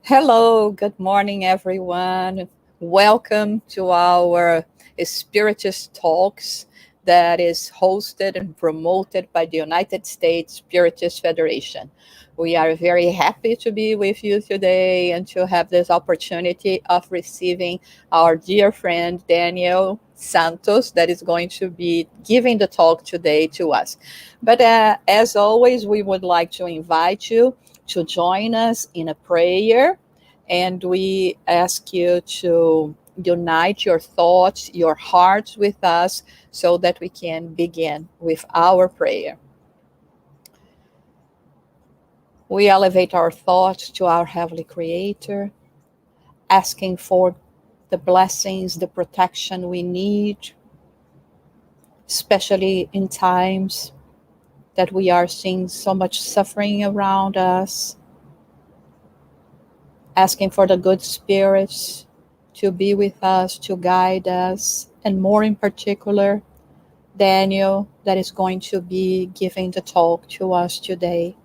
Hello, good morning, everyone. Welcome to our Spiritist Talks that is hosted and promoted by the United States Spiritist Federation. We are very happy to be with you today and to have this opportunity of receiving our dear friend Daniel Santos that is going to be giving the talk today to us. But as always, we would like to invite you to join us in a prayer. And we ask you to unite your thoughts, your hearts with us so that we can begin with our prayer. We elevate our thoughts to our Heavenly Creator, asking for the blessings, the protection we need, especially in times that we are seeing so much suffering around us, asking for the good spirits to be with us, to guide us, and more in particular, Daniel, that is going to be giving the talk to us today.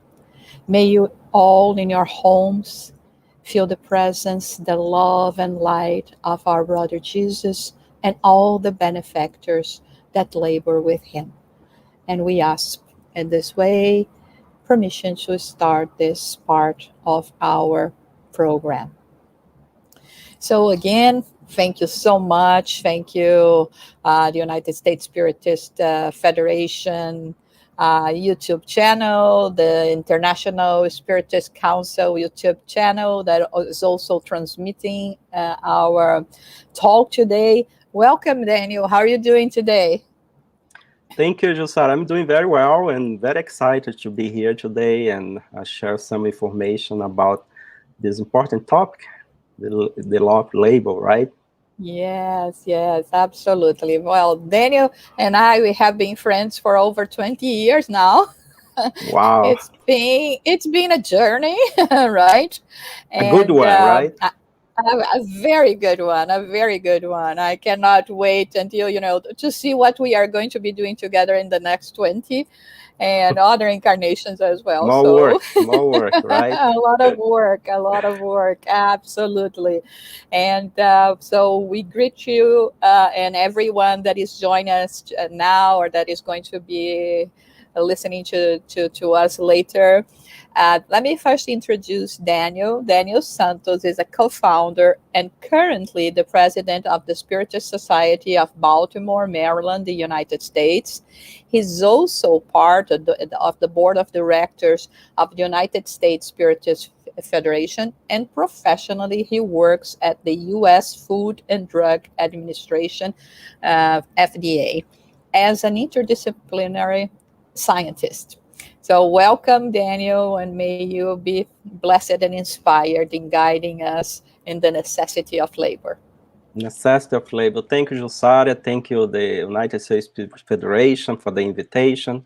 May you all in your homes feel the presence, the love, and light of our brother Jesus and all the benefactors that labor with him. And we ask in this way permission to start this part of our program. So again, thank you so much. Thank you, the United States Spiritist Federation YouTube channel, the International Spiritist Council YouTube channel that is also transmitting our talk today. Welcome, Daniel. How are you doing today? Thank you, Jussara. I'm doing very well and very excited to be here today and share some information about this important topic, the love label, right? Yes, absolutely. Well, Daniel and I, we have been friends for over 20 years now. Wow. It's been a journey, right? A good And one, right? a very good one, a very good one. I cannot wait until to see what we are going to be doing together in the next 20 and other incarnations as well. So more work, right? a lot of work, absolutely. And so we greet you and everyone that is joining us now or that is going to be listening to us later. Let me first introduce Daniel. Daniel Santos is a co-founder and currently the president of the Spiritist Society of Baltimore, Maryland, the United States. He's also part of the board of directors of the United States Spiritist Federation, and professionally he works at the U.S. Food and Drug Administration, FDA, as an interdisciplinary scientist. So, welcome, Daniel, and may you be blessed and inspired in guiding us in the necessity of labor. Necessity of labor. Thank you, Jussara. Thank you, the United States Federation, for the invitation.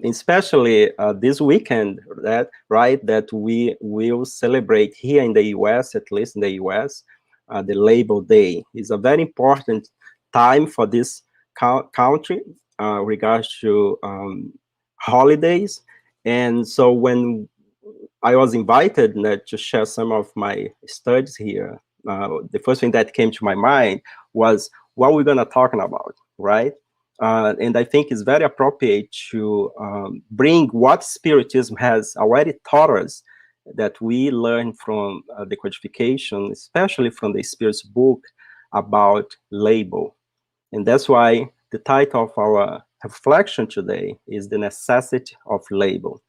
Especially this weekend, that we will celebrate here in the U.S., at least in the U.S., the Labor Day. It's a very important time for this country regards to holidays. And so when I was invited to share some of my studies here, the first thing that came to my mind was what we're going to talk about, right? And I think it's very appropriate to bring what Spiritism has already taught us that we learn from the codification, especially from the Spirit's book about label. And that's why the title of our reflection today is The Necessity of Label.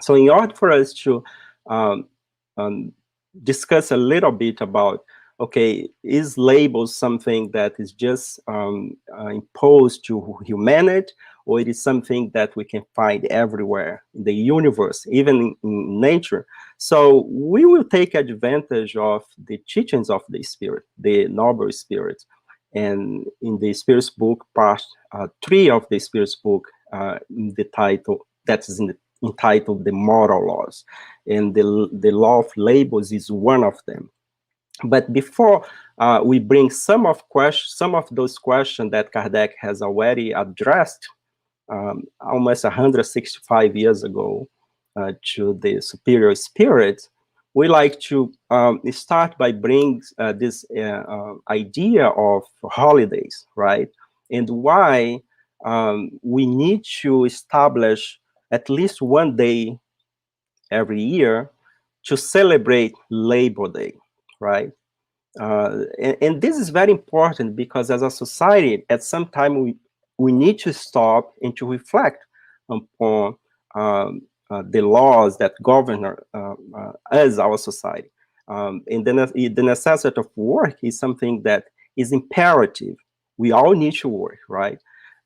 So in order for us to um, um, discuss a little bit about, okay, is label something that is just imposed to humanity, or it is something that we can find everywhere in the universe, even in nature? So we will take advantage of the teachings of the Spirit, the Noble Spirit. And in the Spirit's book, part 3 of the Spirit's book, the title that is entitled The Moral Laws. And the law of labels is one of them. But before we bring some of those questions that Kardec has already addressed almost 165 years ago to the superior spirit, we like to start by bringing this idea of holidays, right? And why we need to establish at least one day every year to celebrate Labor Day, right? And this is very important because as a society, at some time we need to stop and to reflect upon the laws that govern us, our society. And the necessity of work is something that is imperative. We all need to work, right?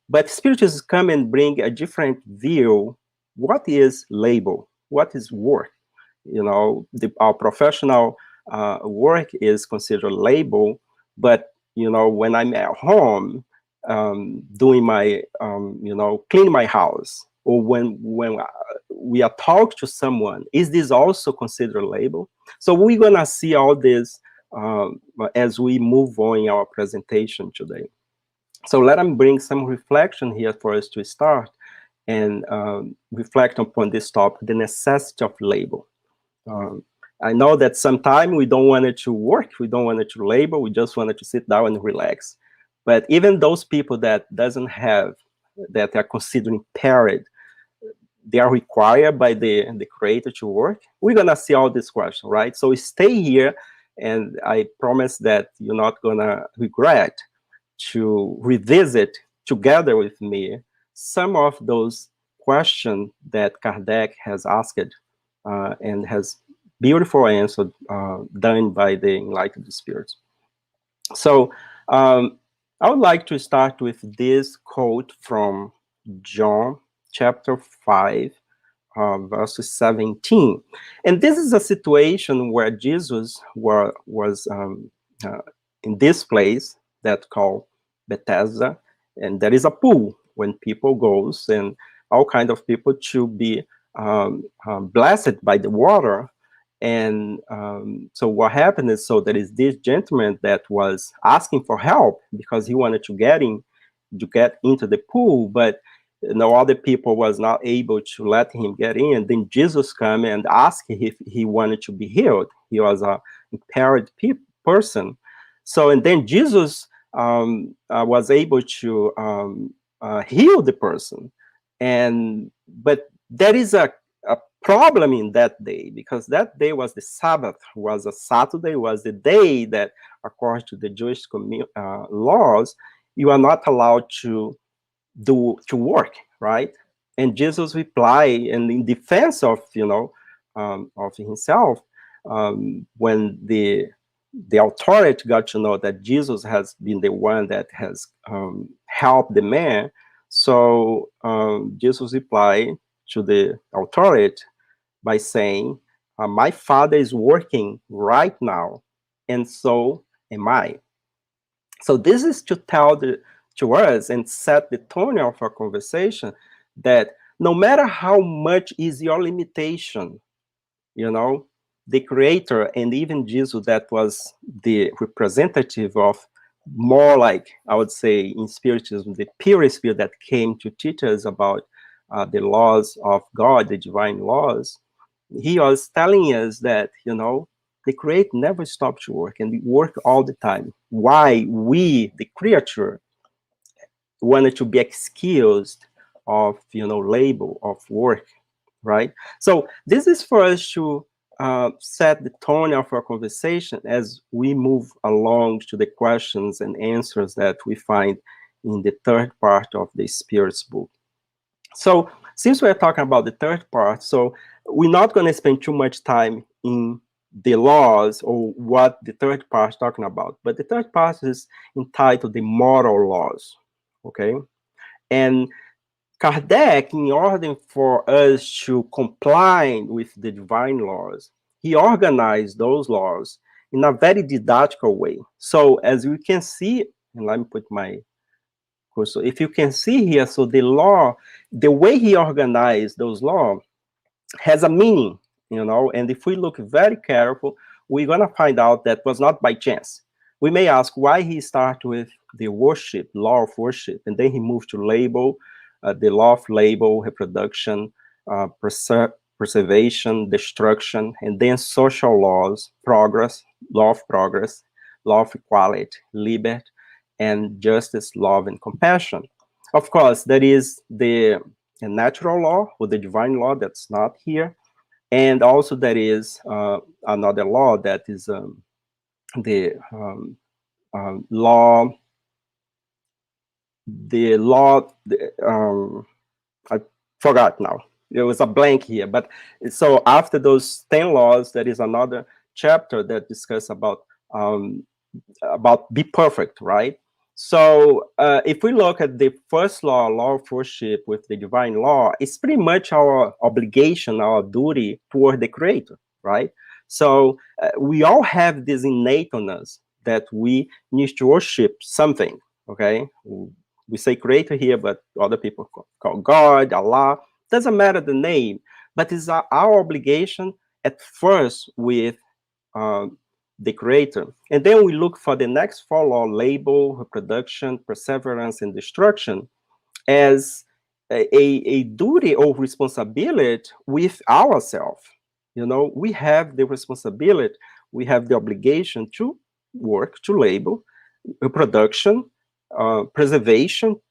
But spiritualists come and bring a different view. What is labor? What is work? Our professional work is considered labor, but when I'm at home doing my clean my house, or when we are talk to someone, is this also considered labor? So we're gonna see all this as we move on in our presentation today. So let me bring some reflection here for us to start and reflect upon this topic, the necessity of labor. Um, I know that sometimes we don't want it to work, we don't want it to labor, we just want it to sit down and relax. But even those people that doesn't have, that are considered impaired, they are required by the creator to work. We're gonna see all this question, right? So stay here, and I promise that you're not gonna regret to revisit together with me some of those questions that Kardec has asked and has beautiful answer done by the enlightened spirits. So I would like to start with this quote from John chapter 5, verse 17. And this is a situation where Jesus was in this place that called Bethesda, and there is a pool when people goes, and all kind of people to be blessed by the water. And so what happened is, so there is this gentleman that was asking for help because he wanted to get into the pool, but no other people was not able to let him get in. Then Jesus came and asked if he wanted to be healed. He was a impaired person. So, and then Jesus was able to heal the person. But there is a problem in that day, because that day was the Sabbath, was a Saturday, was the day that, according to the Jewish laws, you are not allowed to work, right? And Jesus replied, and in defense of of himself, when the authority got to know that Jesus has been the one that has helped the man, so Jesus replied to the authority by saying, my Father is working right now, and so am I. So this is to tell to us and set the tone of our conversation that no matter how much is your limitation, the creator and even Jesus, that was the representative of more like, I would say, in spiritism, the pure spirit that came to teach us about the laws of God, the divine laws. He was telling us that, the creator never stops to work, and we work all the time. Why we, the creature, wanted to be excused of, labor, of work, right? So this is for us to set the tone of our conversation as we move along to the questions and answers that we find in the third part of the Spirit's book. So since we're talking about the third part, so we're not going to spend too much time in the laws or what the third part is talking about, but the third part is entitled the moral laws, okay? And Kardec, in order for us to comply with the divine laws, he organized those laws in a very didactical way. So as we can see, and let me put my cursor, if you can see here, so the law, the way he organized those laws has a meaning, and if we look very careful, we're going to find out that was not by chance. We may ask why he started with the worship, law of worship, and then he moved to label, the law of label, reproduction, preservation, destruction, and then social laws, progress, law of progress, law of equality, liberty, and justice, love, and compassion. Of course, there is the natural law or the divine law that's not here. And also there is another law that is the law, I forgot now. There was a blank here, but so after those 10 laws, there is another chapter that discuss about be perfect, right? So if we look at the first law, law of worship with the divine law, it's pretty much our obligation, our duty toward the creator, right? So we all have this innate on us that we need to worship something, okay? We say creator here, but other people call God, Allah, doesn't matter the name, but it's our obligation at first with the creator. And then we look for the next four law, label, reproduction, perseverance, and destruction, as a duty or responsibility with ourselves. You know, we have the responsibility, we have the obligation to work, to label, reproduction, preservation,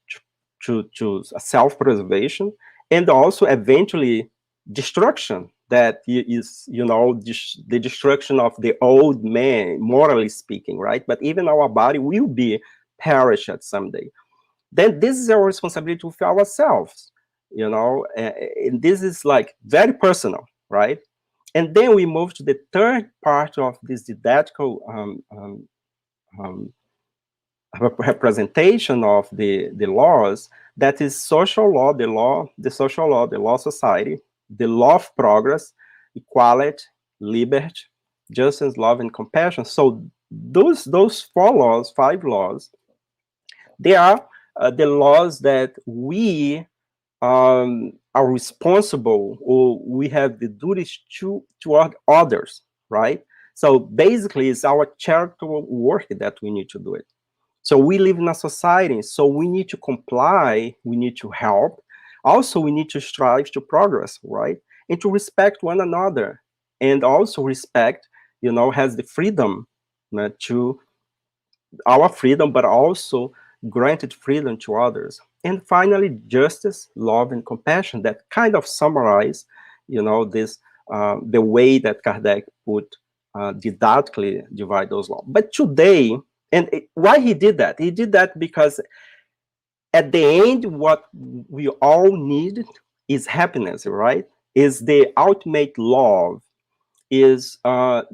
to self-preservation, and also eventually destruction, that is, you know, the destruction of the old man, morally speaking, right? But even our body will be perished at someday. Then this is our responsibility with ourselves, you know, and this is like very personal, right? And then we move to the third part of this didactical representation of the laws, that is social law, the social law, the law society, the law of progress, equality, liberty, justice, love, and compassion. So those four laws, five laws, they are the laws that we are responsible, or we have the duties toward others, right? So basically, it's our charitable work that we need to do it. So we live in a society, so we need to comply, we need to help. Also, we need to strive to progress, right? And to respect one another. And also respect, you know, has the freedom to our freedom, but also granted freedom to others. And finally, justice, love, and compassion, that kind of summarize, you know, this the way that Kardec put didactically divide those laws. But today, why he did that? He did that because at the end, what we all need is happiness, right? Is the ultimate love, is to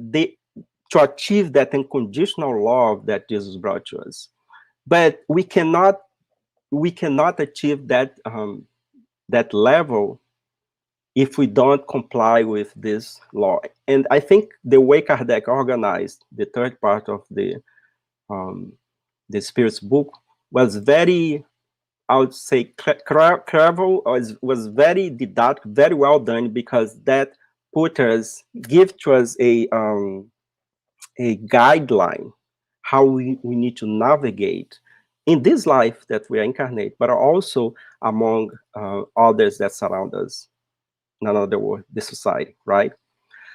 achieve that unconditional love that Jesus brought to us. But we cannot achieve that that level if we don't comply with this law. And I think the way Kardec organized the third part of the Spirit's book was very, I would say, clever, was very didactic, very well done, because that give to us a guideline how we need to navigate in this life that we are incarnate, but also among others that surround us, in other words, the society, right?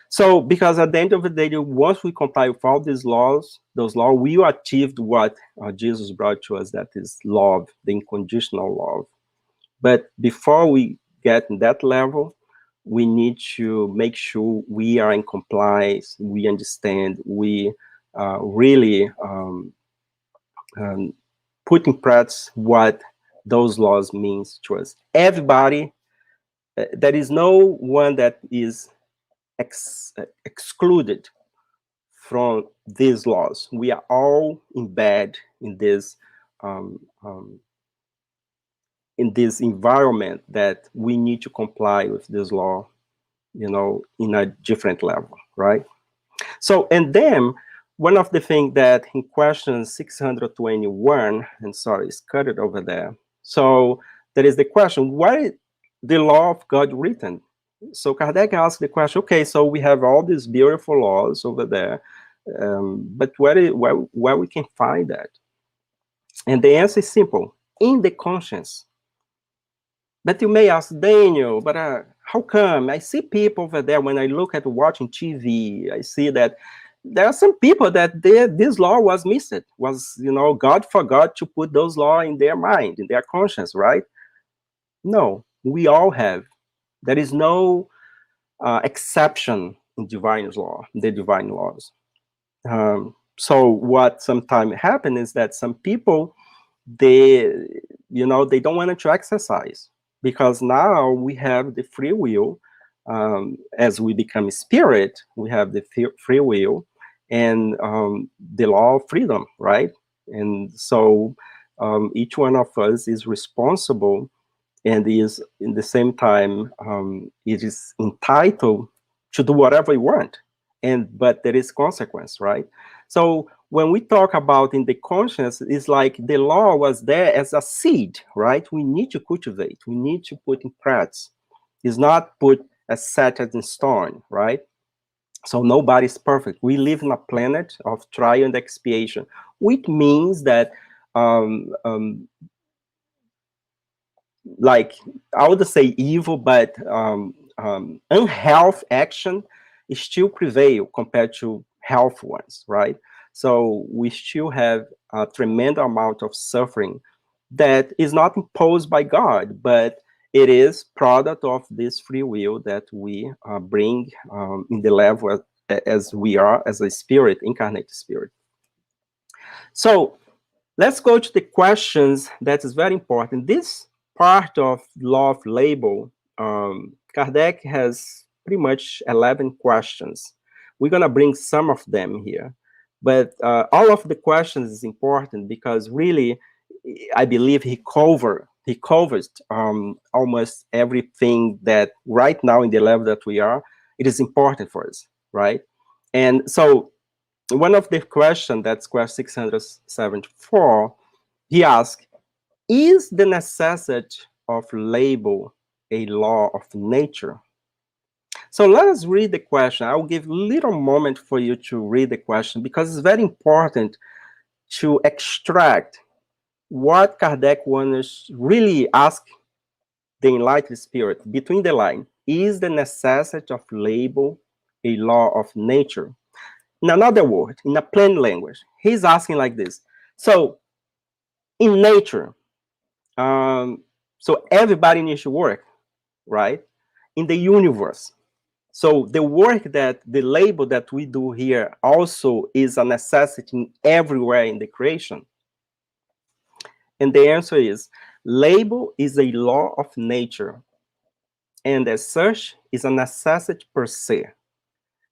So, because at the end of the day, once we comply with all these laws, we achieved what Jesus brought to us, that is love, the unconditional love. But before we get in that level, we need to make sure we are in compliance, we understand, we really put in practice what those laws means to us. Everybody, there is no one that is excluded from these laws. We are all embedded in this environment that we need to comply with this law, you know, in a different level, right? So, and then one of the things that in question 621, and sorry, it's cut it over there. So there is the question, why the law of God written? So Kardec asked the question, okay, so we have all these beautiful laws over there, but where we can find that? And the answer is simple: in the conscience. But you may ask, Daniel, but How come? I see people over there when I look at watching TV, I see that there are some people that this law was missed. Was, God forgot to put those law in their mind, in their conscience, right? No, we all have. There is no exception in divine law, the divine laws. So what sometimes happen is that some people, they they don't want to exercise, because now we have the free will. As we become spirit, we have the free will, and the law of freedom, right? And so each one of us is responsible, and is in the same time, it is entitled to do whatever we want, but there is consequence, right? So when we talk about in the conscience, it's like the law was there as a seed, right? We need to cultivate, we need to put in practice. It's not put as set as in stone, right? So nobody's perfect. We live in a planet of trial and expiation, which means that um, um, like, I would say evil, but unhealth action still prevail compared to health ones, right? So we still have a tremendous amount of suffering that is not imposed by God, but it is product of this free will that we bring in the level as we are, as a spirit, incarnated spirit. So let's go to the questions. That is very important. This part of law of label, Kardec has pretty much 11 questions. We're going to bring some of them here. But all of the questions is important, because really, I believe he covers almost everything that right now in the level that we are, it is important for us, right? And so one of the questions, that's question 674, he asked, is the necessity of label a law of nature? So let us read the question. I'll give a little moment for you to read the question, because it's very important to extract what Kardec wants really ask the enlightened spirit between the line. Is the necessity of label a law of nature? In another word, in a plain language, he's asking like this. So in nature, so everybody needs to work, right? In the universe. So the work, that the label that we do here also is a necessity everywhere in the creation. And the answer is, label is a law of nature, and as such is a necessity per se.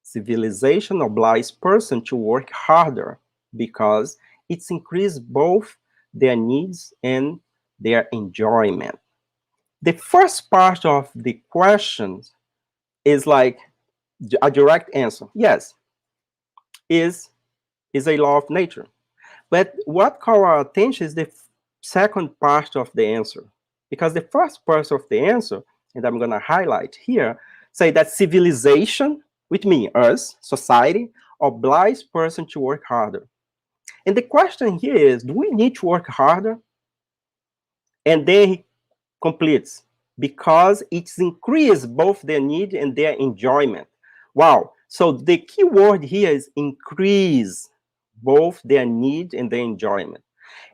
Civilization obliges person to work harder, because it's increased both their needs and their enjoyment. The first part of the question is like a direct answer. Yes, is a law of nature. But what caught our attention is the second part of the answer. Because the first part of the answer, and I'm going to highlight here, say that civilization, which means us, society, obliges person to work harder. And the question here is, do we need to work harder? And then he completes, because it's increased both their need and their enjoyment. Wow. So the key word here is increase both their need and their enjoyment.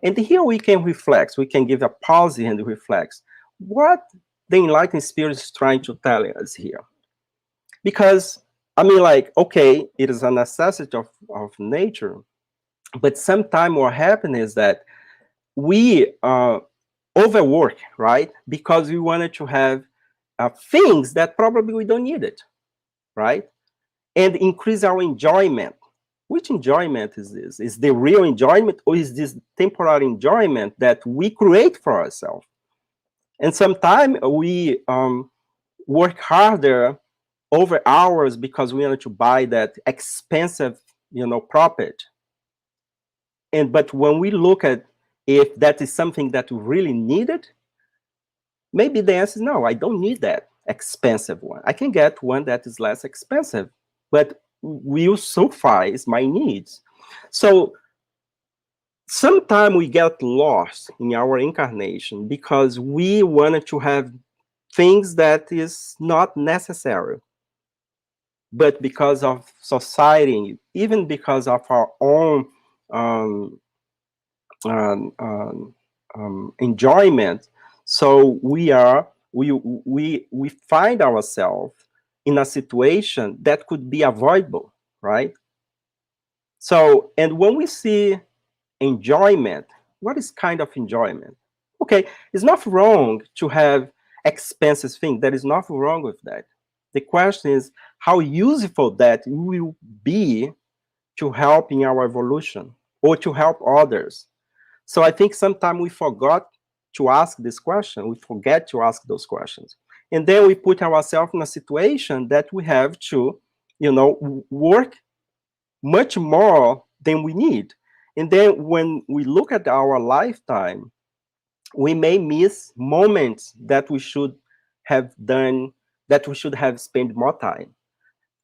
And here we can reflect, we can give a pause and reflect what the enlightened spirit is trying to tell us here. Because, I mean, like, okay, it is a necessity of nature, but sometimes what happens is that we overwork, right? Because we wanted to have things that probably we don't need it, right? And increase our enjoyment. Which enjoyment is this? Is the real enjoyment, or is this temporary enjoyment that we create for ourselves? And sometimes we work harder over hours because we wanted to buy that expensive, property. But when we look at if that is something that we really needed, maybe the answer is no, I don't need that expensive one. I can get one that is less expensive, but will suffice my needs. So sometimes we get lost in our incarnation because we wanted to have things that is not necessary, but because of society, even because of our own um, um, um, enjoyment. So we find ourselves in a situation that could be avoidable, right? So, and when we see enjoyment, what is kind of enjoyment? Okay, it's not wrong to have expensive things. There is nothing wrong with that. The question is how useful that will be to help in our evolution or to help others. So I think sometimes we forgot to ask this question. We forget to ask those questions. And then we put ourselves in a situation that we have to, work much more than we need. And then when we look at our lifetime, we may miss moments that we should have done, that we should have spent more time.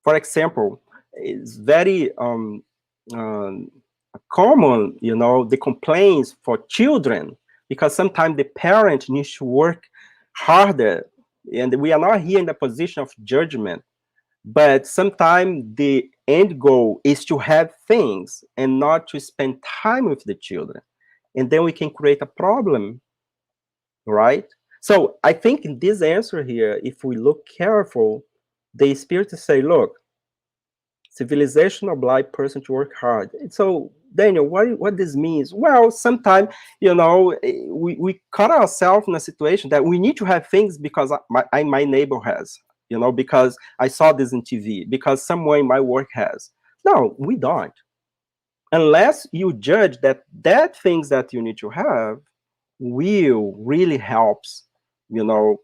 For example, it's very um, common, the complaints for children, because sometimes the parent needs to work harder, and we are not here in the position of judgment, but sometimes the end goal is to have things and not to spend time with the children. And then we can create a problem, right? So I think in this answer here, if we look careful, the spirit say, look, civilization oblige person to work hard. So Daniel, what this means? Well, sometimes we cut ourselves in a situation that we need to have things because my neighbor has, because I saw this in TV, because someone in my work has. No, we don't. Unless you judge that things that you need to have will really helps, you know,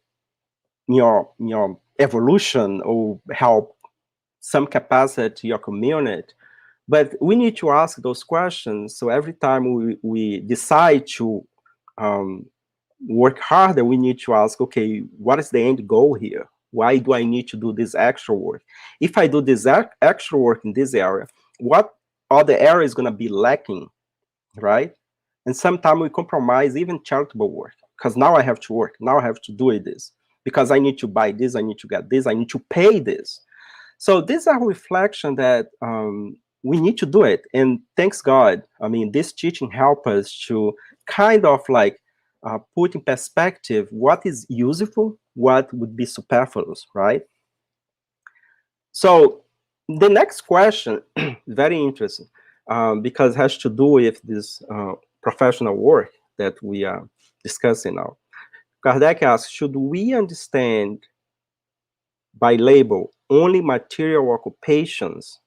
your evolution or help some capacity your community. But we need to ask those questions. So every time we decide to um, work harder, we need to ask, okay, what is the end goal here? Why do I need to do this extra work? If I do this extra work in this area, what other area is going to be lacking, right? And sometimes we compromise even charitable work, because now I have to work, now I have to do this, because I need to buy this, I need to get this, I need to pay this. So these are reflection that we need to do it. And thanks God, I mean, this teaching help us to kind of like put in perspective what is useful, what would be superfluous, right? So the next question, very interesting, because it has to do with this professional work that we are discussing now. Kardec asks, should we understand by label only material occupations,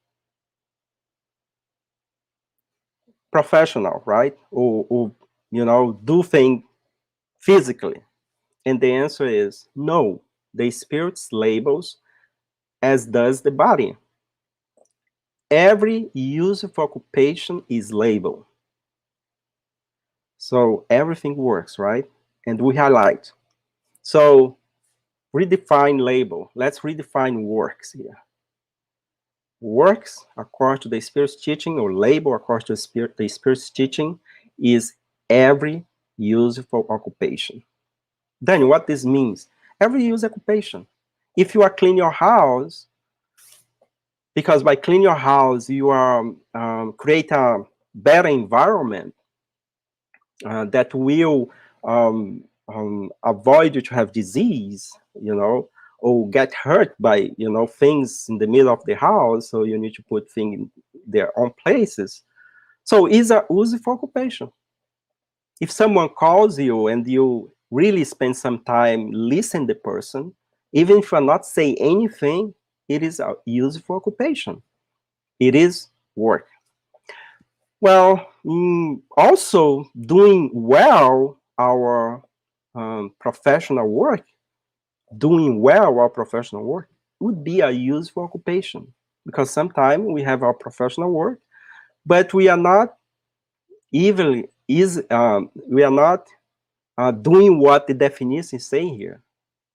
professional, right? Or do things physically? And the answer is no. The spirit's labels as does the body. Every useful occupation is labeled. So everything works, right? And we highlight. So redefine label. Let's redefine works here. Works, according to the Spirit's teaching, or label according to the Spirit's teaching, is every useful occupation. Then what this means? Every use occupation. If you are cleaning your house, because by cleaning your house, you are create a better environment that will avoid you to have disease, or get hurt by, things in the middle of the house. So you need to put things in their own places. So it's a useful occupation. If someone calls you and you really spend some time listening to the person, even if you are not saying anything, it is a useful occupation. It is work. Well, also doing well our professional work, doing well our professional work would be a useful occupation, because sometimes we have our professional work, but we are not even we are not doing what the definition is saying here,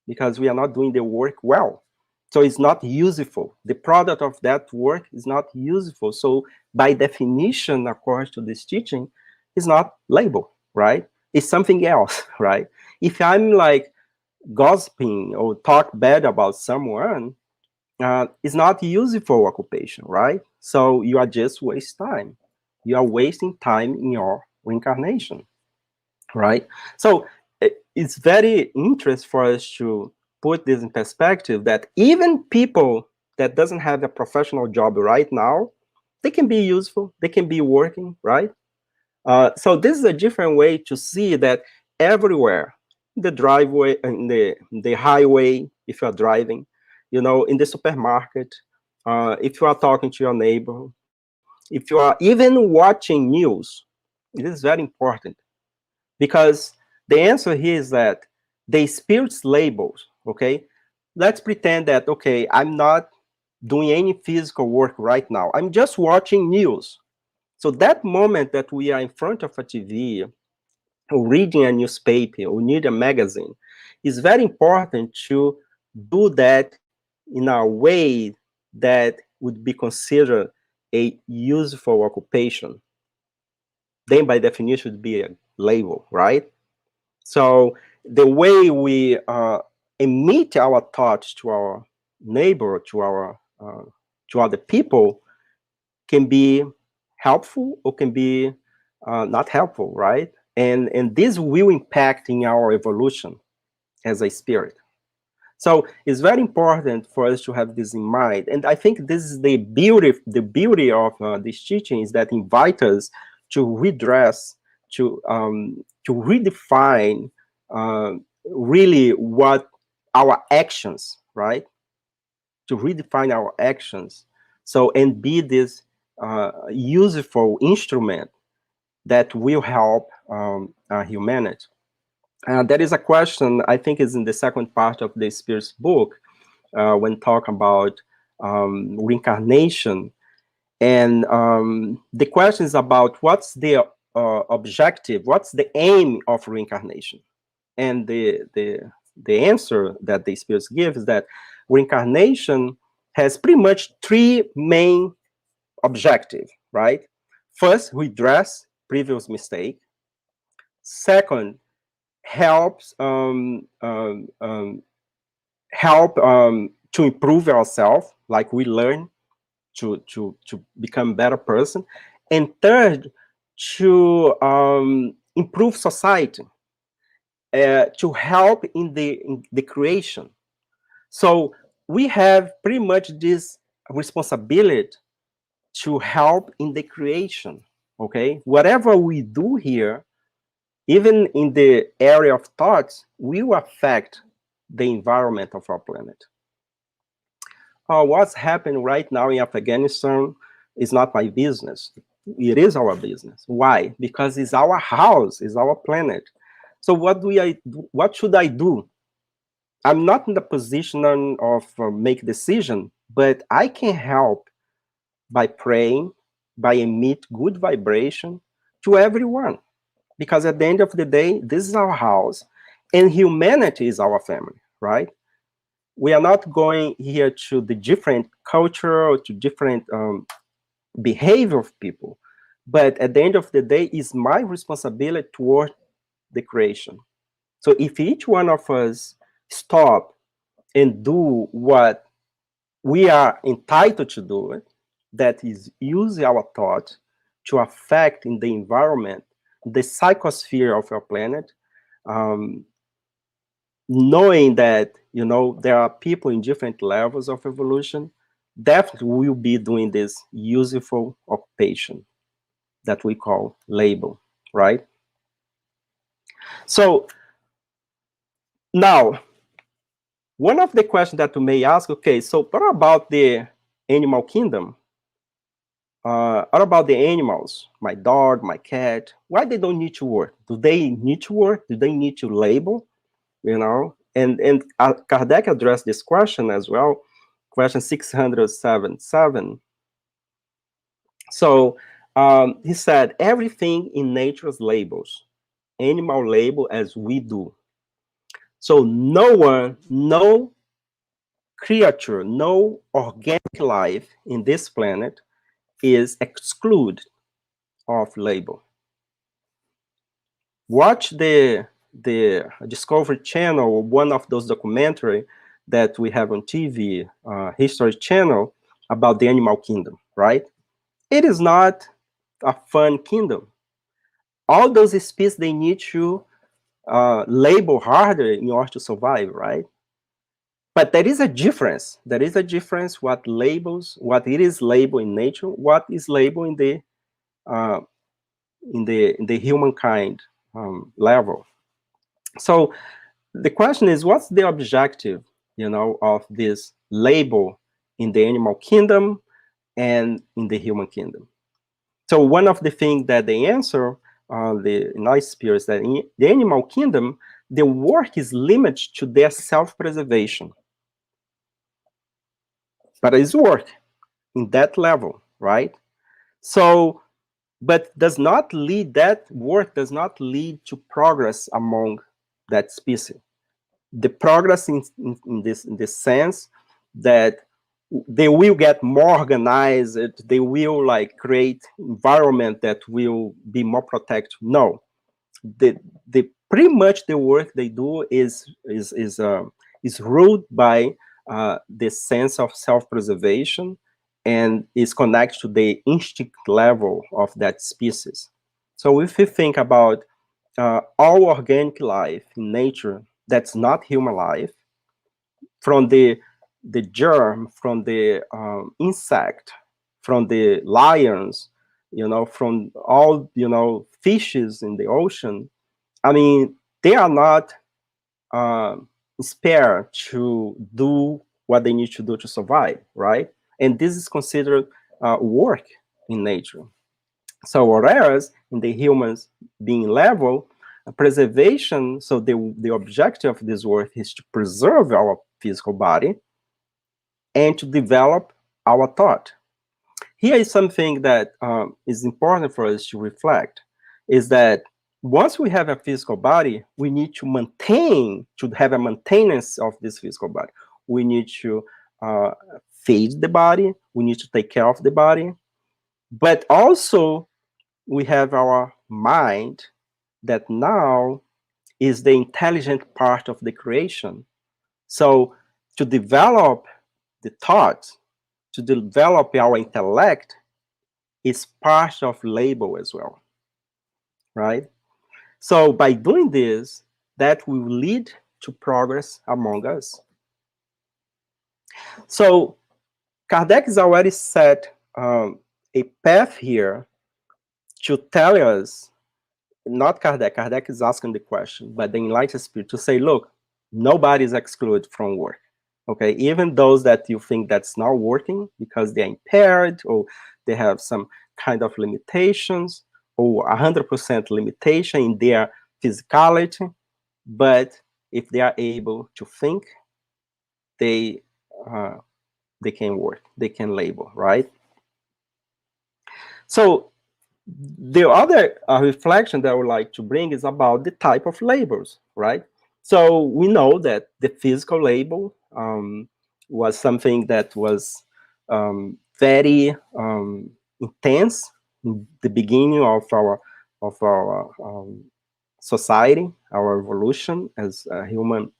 because we are not doing the work well. So it's not useful. The product of that work is not useful. So by definition, according to this teaching, it's not label, right? It's something else, right? If I'm like gossiping or talk bad about someone is not useful occupation, right? So you are just waste time. You are wasting time in your reincarnation, right? So it's very interesting for us to put this in perspective that even people that doesn't have a professional job right now, they can be useful, they can be working, right? So this is a different way to see that everywhere, the driveway, in the highway, if you are driving, in the supermarket, if you are talking to your neighbor, if you are even watching news, it is very important because the answer here is that the spirits labels, okay? Let's pretend that, okay, I'm not doing any physical work right now. I'm just watching news. So that moment that we are in front of a TV or reading a newspaper or read a magazine, is very important to do that in a way that would be considered a useful occupation. Then by definition would be a label, right? So the way we emit our thoughts to our neighbor, to other people, can be helpful or can be not helpful, right? And this will impact in our evolution as a spirit. So it's very important for us to have this in mind. And I think this is the beauty of this teaching is that invite us to redress, to redefine really what our actions, right? To redefine our actions. So, and be this useful instrument that will help humanity. There is a question, I think is in the second part of the Spirit's book, when talk about reincarnation. And the question is about what's the objective, what's the aim of reincarnation? And the answer that the spirits give is that reincarnation has pretty much three main objectives, right? First, redress previous mistake. Second, helps help to improve ourselves, like we learn to become a better person. And third, to improve society, to help in the creation. So we have pretty much this responsibility to help in the creation, okay? Whatever we do here, even in the area of thoughts, will affect the environment of our planet. What's happening right now in Afghanistan is not my business. It is our business. Why? Because it's our house, it's our planet. So what should I do? I'm not in the position of make decision, but I can help by praying, by emit good vibration to everyone. Because at the end of the day, this is our house, and humanity is our family, right? We are not going here to the different culture or to different behavior of people, but at the end of the day, it's my responsibility toward the creation. So if each one of us stop and do what we are entitled to do, it, that is use our thought to affect in the environment, the psychosphere of our planet, um, knowing that there are people in different levels of evolution, definitely will be doing this useful occupation that we call label, right? So now, one of the questions that you may ask, okay, so what about the animal kingdom? What about the animals? My dog, my cat, why they don't need to work? Do they need to work? Do they need to label? And Kardec addressed this question as well, question 677. So he said, everything in nature's labels, animal label as we do. So no one, no creature, no organic life in this planet is excluded of label. Watch the the Discovery Channel, one of those documentary that we have on TV, History Channel, about the animal kingdom, right? It is not a fun kingdom. All those species, they need to label harder in order to survive, right? But there is a difference. There is a difference what labels, what it is labeled in nature, what is labeled uh, in the humankind level. So the question is, what's the objective, of this label in the animal kingdom and in the human kingdom? So one of the things that they answer, the nice spirits, that in the animal kingdom, the work is limited to their self-preservation. But it's work in that level, right? So, but that work does not lead to progress among that species. The progress in this sense that they will get more organized, they will like create environment that will be more protected. No, the pretty much the work they do is ruled by this sense of self-preservation, and is connected to the instinct level of that species. So if you think about all organic life in nature that's not human life, from the germ, from the insect, from the lions, from all fishes in the ocean. I mean, they are not spared to do what they need to do to survive, right? And this is considered work in nature. So whereas in the humans being level, preservation, so the objective of this work is to preserve our physical body and to develop our thought. Here is something that is important for us to reflect, is that once we have a physical body, we need to have a maintenance of this physical body. We need to feed the body, we need to take care of the body, but also we have our mind that now is the intelligent part of the creation. So to develop the thought, to develop our intellect, is part of label as well, right? So by doing this, that will lead to progress among us. So Kardec has already set a path here to tell us, not Kardec is asking the question, but the enlightened spirit to say, look, nobody is excluded from work. Okay, even those that you think that's not working because they're impaired or they have some kind of limitations or 100% limitation in their physicality, but if they are able to think, they uh, they can work, they can label, right? So the other reflection that I would like to bring is about the type of labels, right? So we know that the physical label was something that was very intense in the beginning of our society, our evolution as a human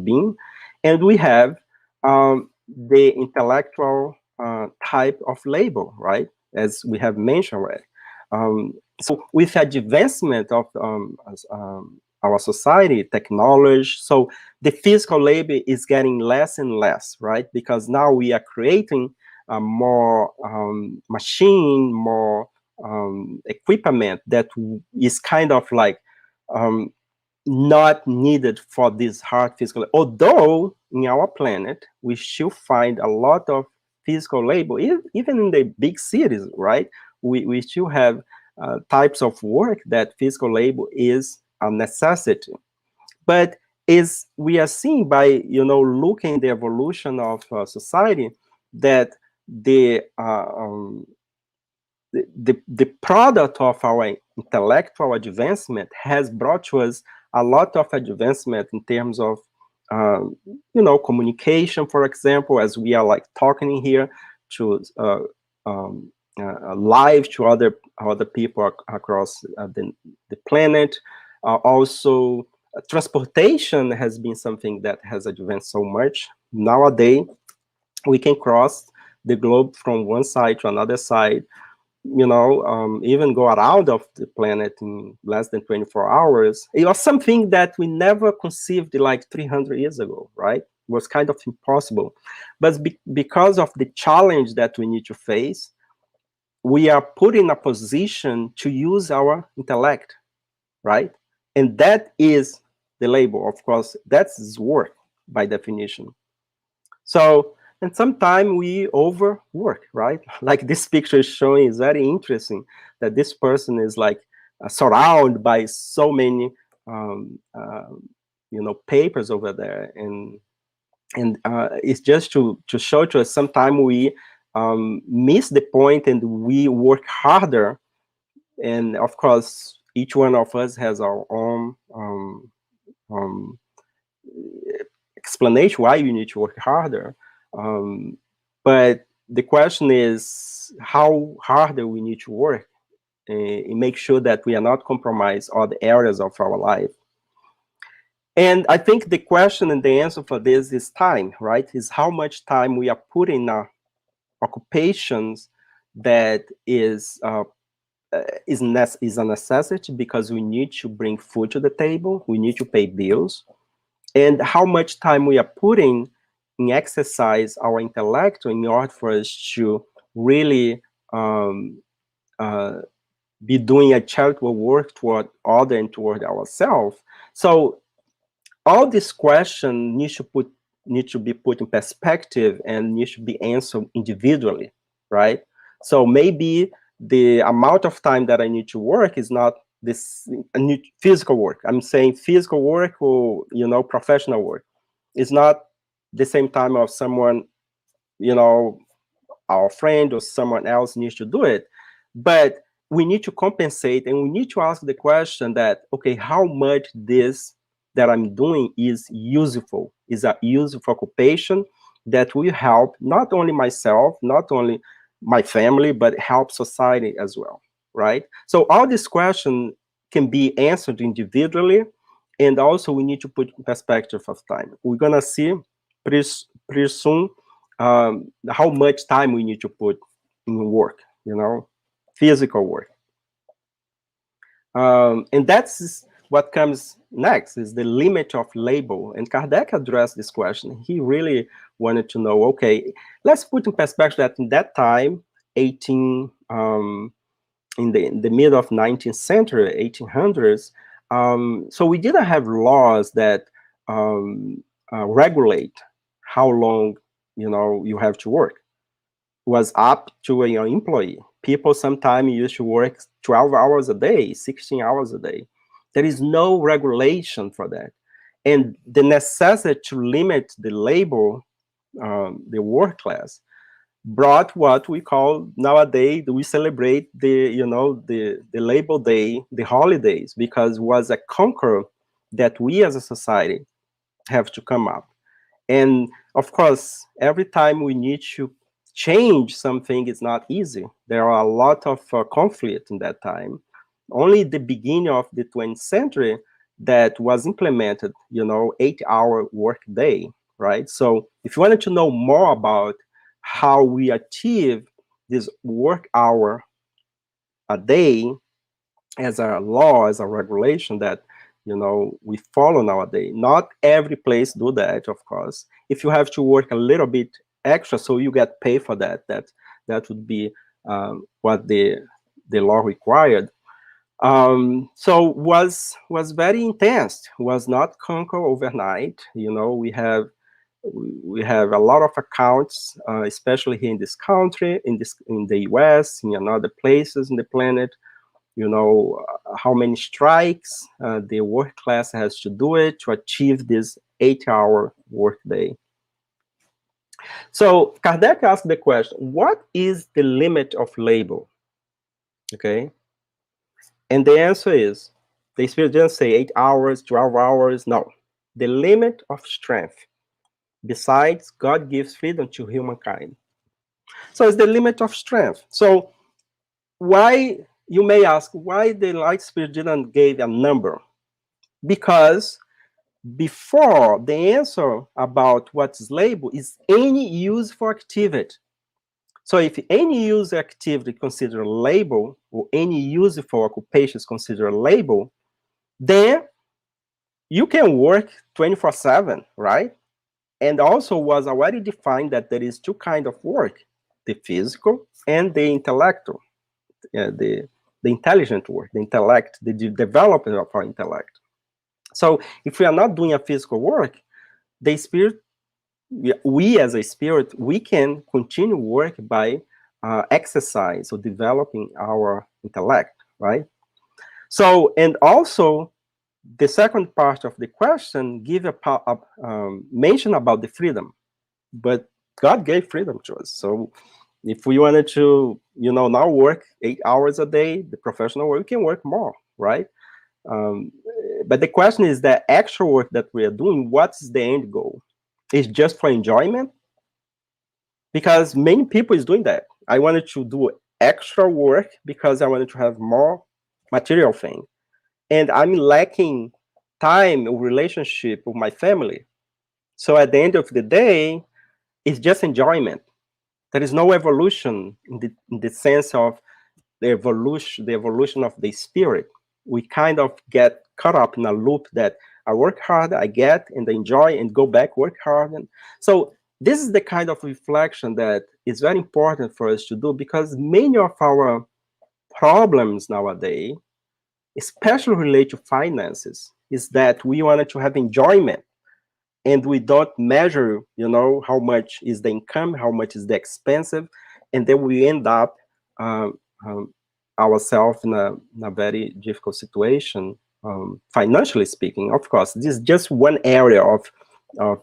being, and we have the intellectual type of label, right? As we have mentioned already. So with advancement of our society, technology, so the physical labor is getting less and less, right? Because now we are creating more machine, more equipment that is kind of like not needed for this hard physical. Although in our planet, we still find a lot of physical labor, even in the big cities, right? We still have types of work that physical labor is a necessity. But is we are seeing by looking the evolution of society that the product of our intellectual advancement has brought to us a lot of advancement in terms of communication, for example, as we are like talking here to live to other people across the planet. Also Transportation has been something that has advanced so much. Nowadays, we can cross the globe from one side to another side, even go around of the planet in less than 24 hours. It was something that we never conceived like 300 years ago, right? It was kind of impossible. But because of the challenge that we need to face, we are put in a position to use our intellect, right? And that is the label, of course. That's work by definition. So, and sometimes we overwork, right? Like this picture is showing is very interesting that this person is like surrounded by so many, papers over there, and it's just to show to us sometimes we miss the point and we work harder. And of course, each one of us has our own um, explanation why you need to work harder. Um, but the question is how harder we need to work and make sure that we are not compromise other areas of our life. And I think the question and the answer for this is time, right? Is how much time we are putting in our occupations that is a necessity because we need to bring food to the table, we need to pay bills, and how much time we are putting in exercise our intellect in order for us to really uh, be doing a charitable work toward other and toward ourselves. So all this question need to be put in perspective and need to be answered individually, right? So maybe the amount of time that I need to work is not this physical work. I'm saying physical work or professional work. It's not the same time of someone, you know, our friend or someone else needs to do it. But we need to compensate and we need to ask the question that, okay, how much this that I'm doing is useful, is a useful occupation that will help not only myself, not only my family, but help society as well, right? So all these questions can be answered individually, and also we need to put in perspective of time. We're gonna see pretty soon how much time we need to put in work, physical work. And that's what comes next is the limit of label. And Kardec addressed this question. He really wanted to know, okay, let's put in perspective that in that time, in the middle of 19th century, 1800s, so we didn't have laws that regulate how long, you have to work. Was up to your employee. People sometimes used to work 12 hours a day, 16 hours a day. There is no regulation for that. And the necessity to limit the labor, the work class, brought what we call nowadays, we celebrate the Labor Day, the holidays, because it was a conquer that we as a society have to come up. And of course, every time we need to change something, it's not easy. There are a lot of conflict in that time. Only the beginning of the 20th century that was implemented, 8-hour work day, right? So if you wanted to know more about how we achieve this work hour a day as a law, as a regulation that we follow nowadays. Not every place do that, of course. If you have to work a little bit extra, so you get paid for that, that would be what the law required. So was very intense. Was not conquered overnight. We have a lot of accounts, especially here in this country, in the U.S., in other places in the planet. How many strikes the work class has to do it to achieve this 8-hour workday. So Kardec asked the question, what is the limit of labor? Okay. And the answer is, the Spirit didn't say 8 hours, 12 hours. No. The limit of strength. Besides, God gives freedom to humankind. So it's the limit of strength. So why, you may ask, why the Light Spirit didn't give a number? Because before the answer about what's label is any useful activity. So if any useful activity considered label, or any useful occupation is considered label, then you can work 24/7, right? And also was already defined that there is two kinds of work, the physical and the intellectual, the intelligent work, the intellect, the development of our intellect. So if we are not doing a physical work, the spirit, we as a spirit, we can continue work by exercise or developing our intellect, right? So, and also the second part of the question give a mention about the freedom, but God gave freedom to us. So if we wanted to, now work 8 hours a day, the professional work, we can work more, right? Um, but the question is that actual work that we are doing, what's the end goal? Is just for enjoyment? Because many people is doing that. I wanted to do extra work because I wanted to have more material thing. And I'm lacking time or relationship with my family. So at the end of the day, it's just enjoyment. There is no evolution in the sense of the evolution of the spirit. We kind of get caught up in a loop that I work hard, I get and enjoy and go back, work hard. And so this is the kind of reflection that is very important for us to do, because many of our problems nowadays, especially related to finances, is that we wanted to have enjoyment and we don't measure, how much is the income, how much is the expensive, and then we end up um, um, ourselves in a very difficult situation, financially speaking. Of course, this is just one area of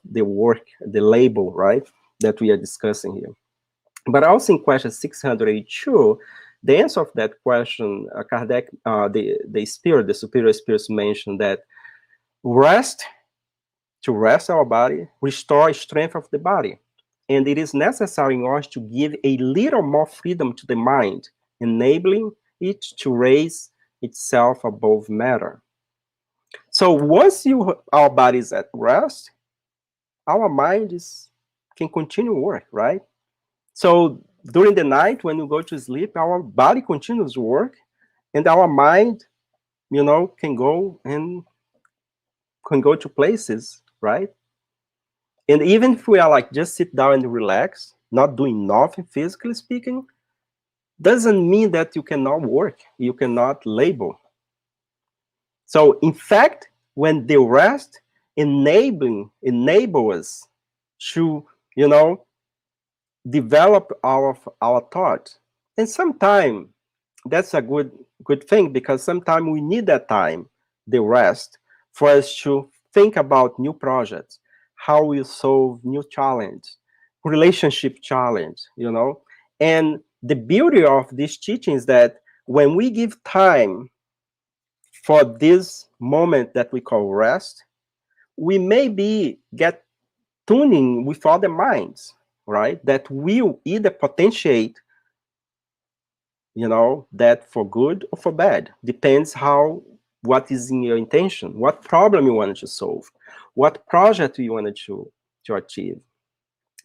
the work, the label, right, that we are discussing here. But also in question 682, the answer of that question, Kardec, the spirit, the superior spirits mentioned that rest, to rest our body, restore strength of the body. And it is necessary in order to give a little more freedom to the mind, enabling it to raise itself above matter. So once our body is at rest, our mind can continue work, right? So during the night, when you go to sleep, our body continues work, and our mind, can go to places, right? And even if we are like just sit down and relax, not doing nothing physically speaking, doesn't mean that you cannot work, you cannot label. So in fact, when the rest enable us to, develop our thought. And sometimes that's a good thing, because sometimes we need that time, the rest, for us to think about new projects, how we solve new challenge, relationship challenge, And the beauty of this teaching is that when we give time for this moment that we call rest, we maybe get tuning with other minds, right? That will either potentiate, that for good or for bad. Depends what is in your intention, what problem you wanted to solve, what project you wanted to achieve.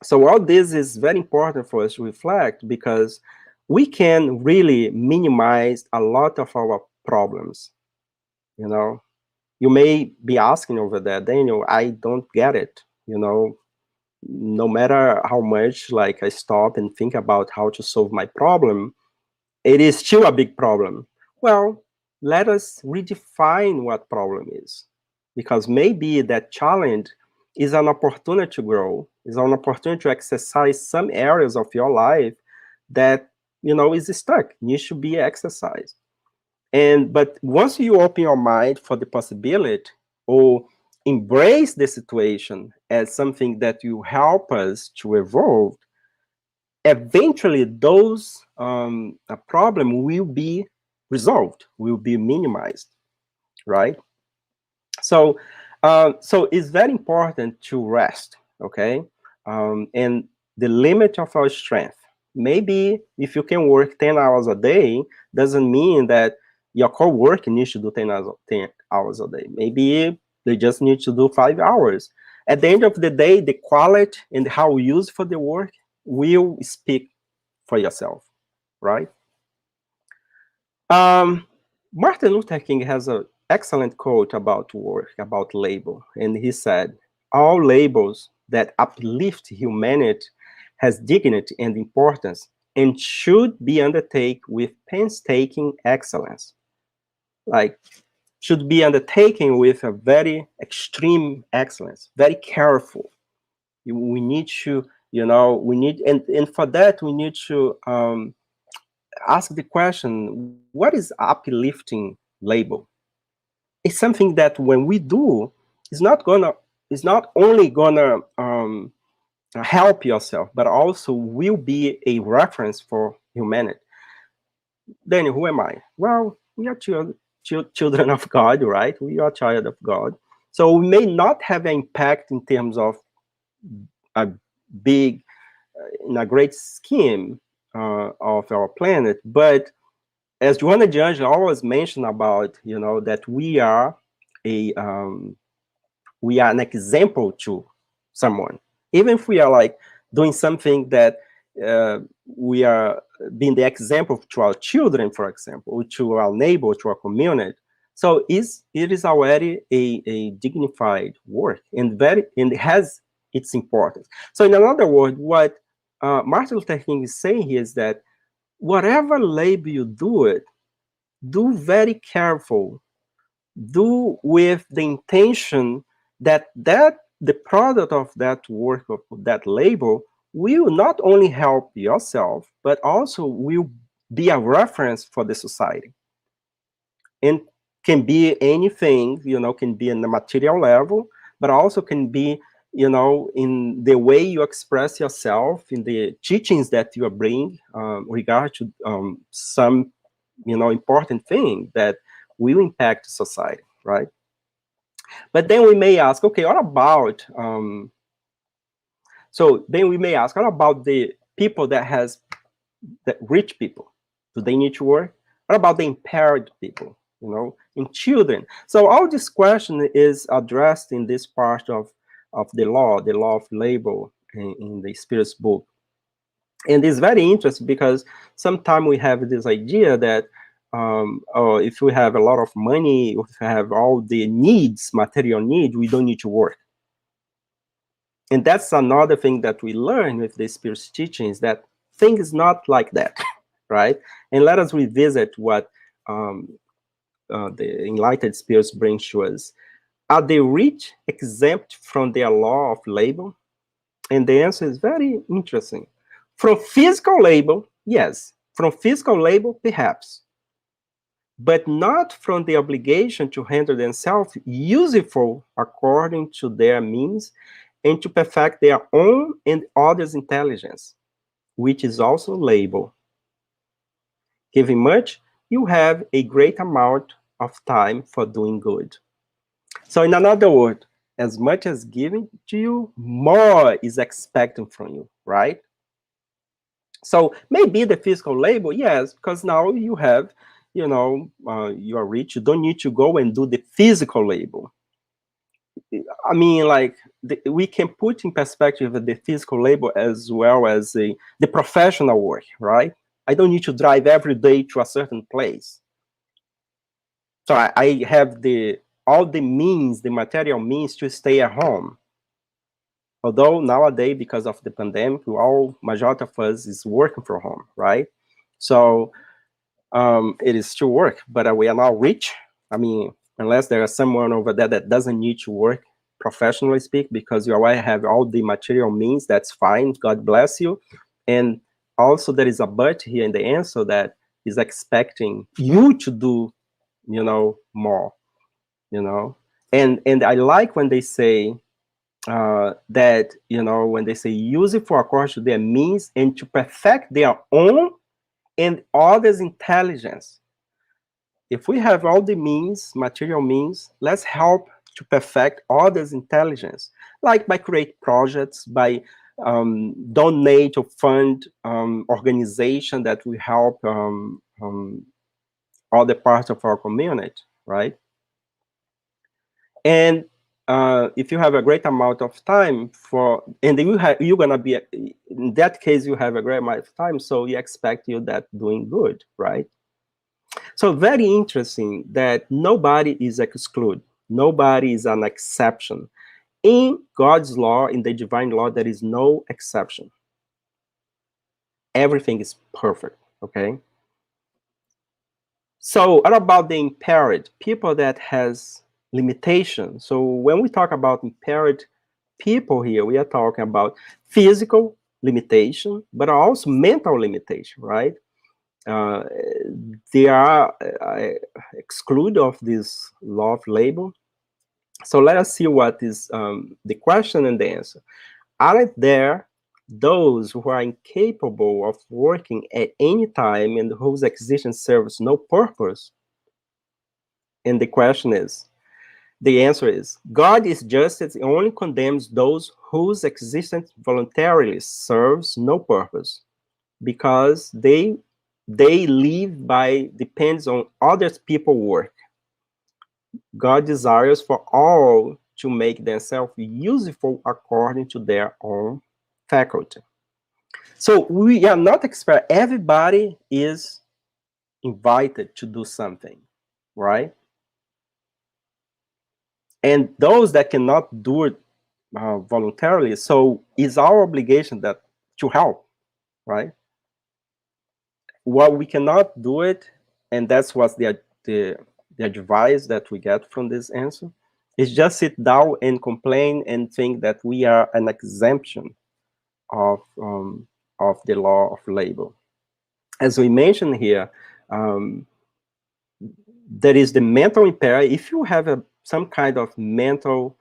So all this is very important for us to reflect, because we can really minimize a lot of our problems. You may be asking over there, Daniel, I don't get it. No matter how much like I stop and think about how to solve my problem, it is still a big problem. Well, let us redefine what problem is, because maybe that challenge is an opportunity to grow, is an opportunity to exercise some areas of your life that is stuck, needs to be exercised. But once you open your mind for the possibility, or embrace the situation as something that will help us to evolve, eventually those problem will be resolved, will be minimized, right? So, so it's very important to rest, okay? And the limit of our strength. Maybe if you can work 10 hours a day, doesn't mean that your co-worker needs to do 10 hours a day. Maybe They just need to do 5 hours. At the end of the day, the quality and how useful the work will speak for yourself, right? Um, Martin Luther King has an excellent quote about work, about labor, and he said, "All labors that uplift humanity has dignity and importance and should be undertaken with painstaking excellence." Like, should be undertaken with a very extreme excellence, very careful. We need to, we need, and for that, we need to ask the question, what is uplifting labor? It's something that when we do, it's not only gonna help yourself, but also will be a reference for humanity. Then who am I? Well, we are children of God, right? We are child of God. So we may not have an impact in terms of a big, in a great scheme of our planet, but as Joanna de Angel always mentioned about, that a we are an example to someone, even if we are like doing something that we are being the example to our children, for example, to our neighbor, to our community. So it is already a dignified work and it has its importance. So in another word, what Martin Luther King is saying here is that whatever labor you do it, do very careful, do with the intention that the product of that work, of that labor, will not only help yourself but also will be a reference for the society, and can be anything, can be in the material level, but also can be, in the way you express yourself, in the teachings that you bring regard to some important thing that will impact society, right? But then we may ask, okay, what about what about the people that rich people? Do they need to work? What about the impaired people, and children? So all this question is addressed in this part of the law of labor in the Spiritist book. And it's very interesting because sometimes we have this idea that if we have a lot of money, if we have all the needs, material needs, we don't need to work. And that's another thing that we learn with the Spirit's teachings, that thing is not like that, right? And let us revisit what the enlightened spirits bring to us. Are the rich exempt from their law of labor? And the answer is very interesting. From physical labor, yes. From physical labor, perhaps. But not from the obligation to render themselves useful according to their means and to perfect their own and others' intelligence, which is also labor. Giving much, you have a great amount of time for doing good. So in another word, as much as giving to you, more is expected from you, right? So maybe the physical labor, yes, because now you have, you are rich, you don't need to go and do the physical labor. I mean, like, we can put in perspective the physical labor as well as the professional work, right? I don't need to drive every day to a certain place. So I have all the means, the material means to stay at home. Although nowadays, because of the pandemic, majority of us is working from home, right? So it is still work, but we are not rich. I mean, unless there is someone over there that doesn't need to work, professionally speak, because you already have all the material means, that's fine. God bless you. And also there is a but here in the answer that is expecting you to do, more, And I like when they say that, when they say use it for according to their means and to perfect their own and others' intelligence. If we have all the means, material means, let's help to perfect others' intelligence, like by create projects, by donate or fund organization that will help other parts of our community, right? And if you have a great amount of time for, and you're gonna be, in that case, you have a great amount of time, so you expect you that doing good, right? So very interesting that nobody is excluded. Nobody is an exception. In God's law, in the divine law, there is no exception. Everything is perfect, okay? So what about the impaired? People that has limitations. So when we talk about impaired people here, we are talking about physical limitation, but also mental limitation, right? Uh, they are excluded of this law of label. So let us see what is the question and the answer. Aren't there those who are incapable of working at any time and whose existence serves no purpose? And the question is, the answer is, God is justice and only condemns those whose existence voluntarily serves no purpose, because they live by depends on others people work. God desires for all to make themselves useful according to their own faculty. So we are not expert. Everybody is invited to do something, right? And those that cannot do it voluntarily, so it's our obligation that to help, right? What we cannot do it, and that's what the advice that we get from this answer, is just sit down and complain and think that we are an exemption of the law of labor. As we mentioned here, um, there is the mental impairment. If you have some kind of mental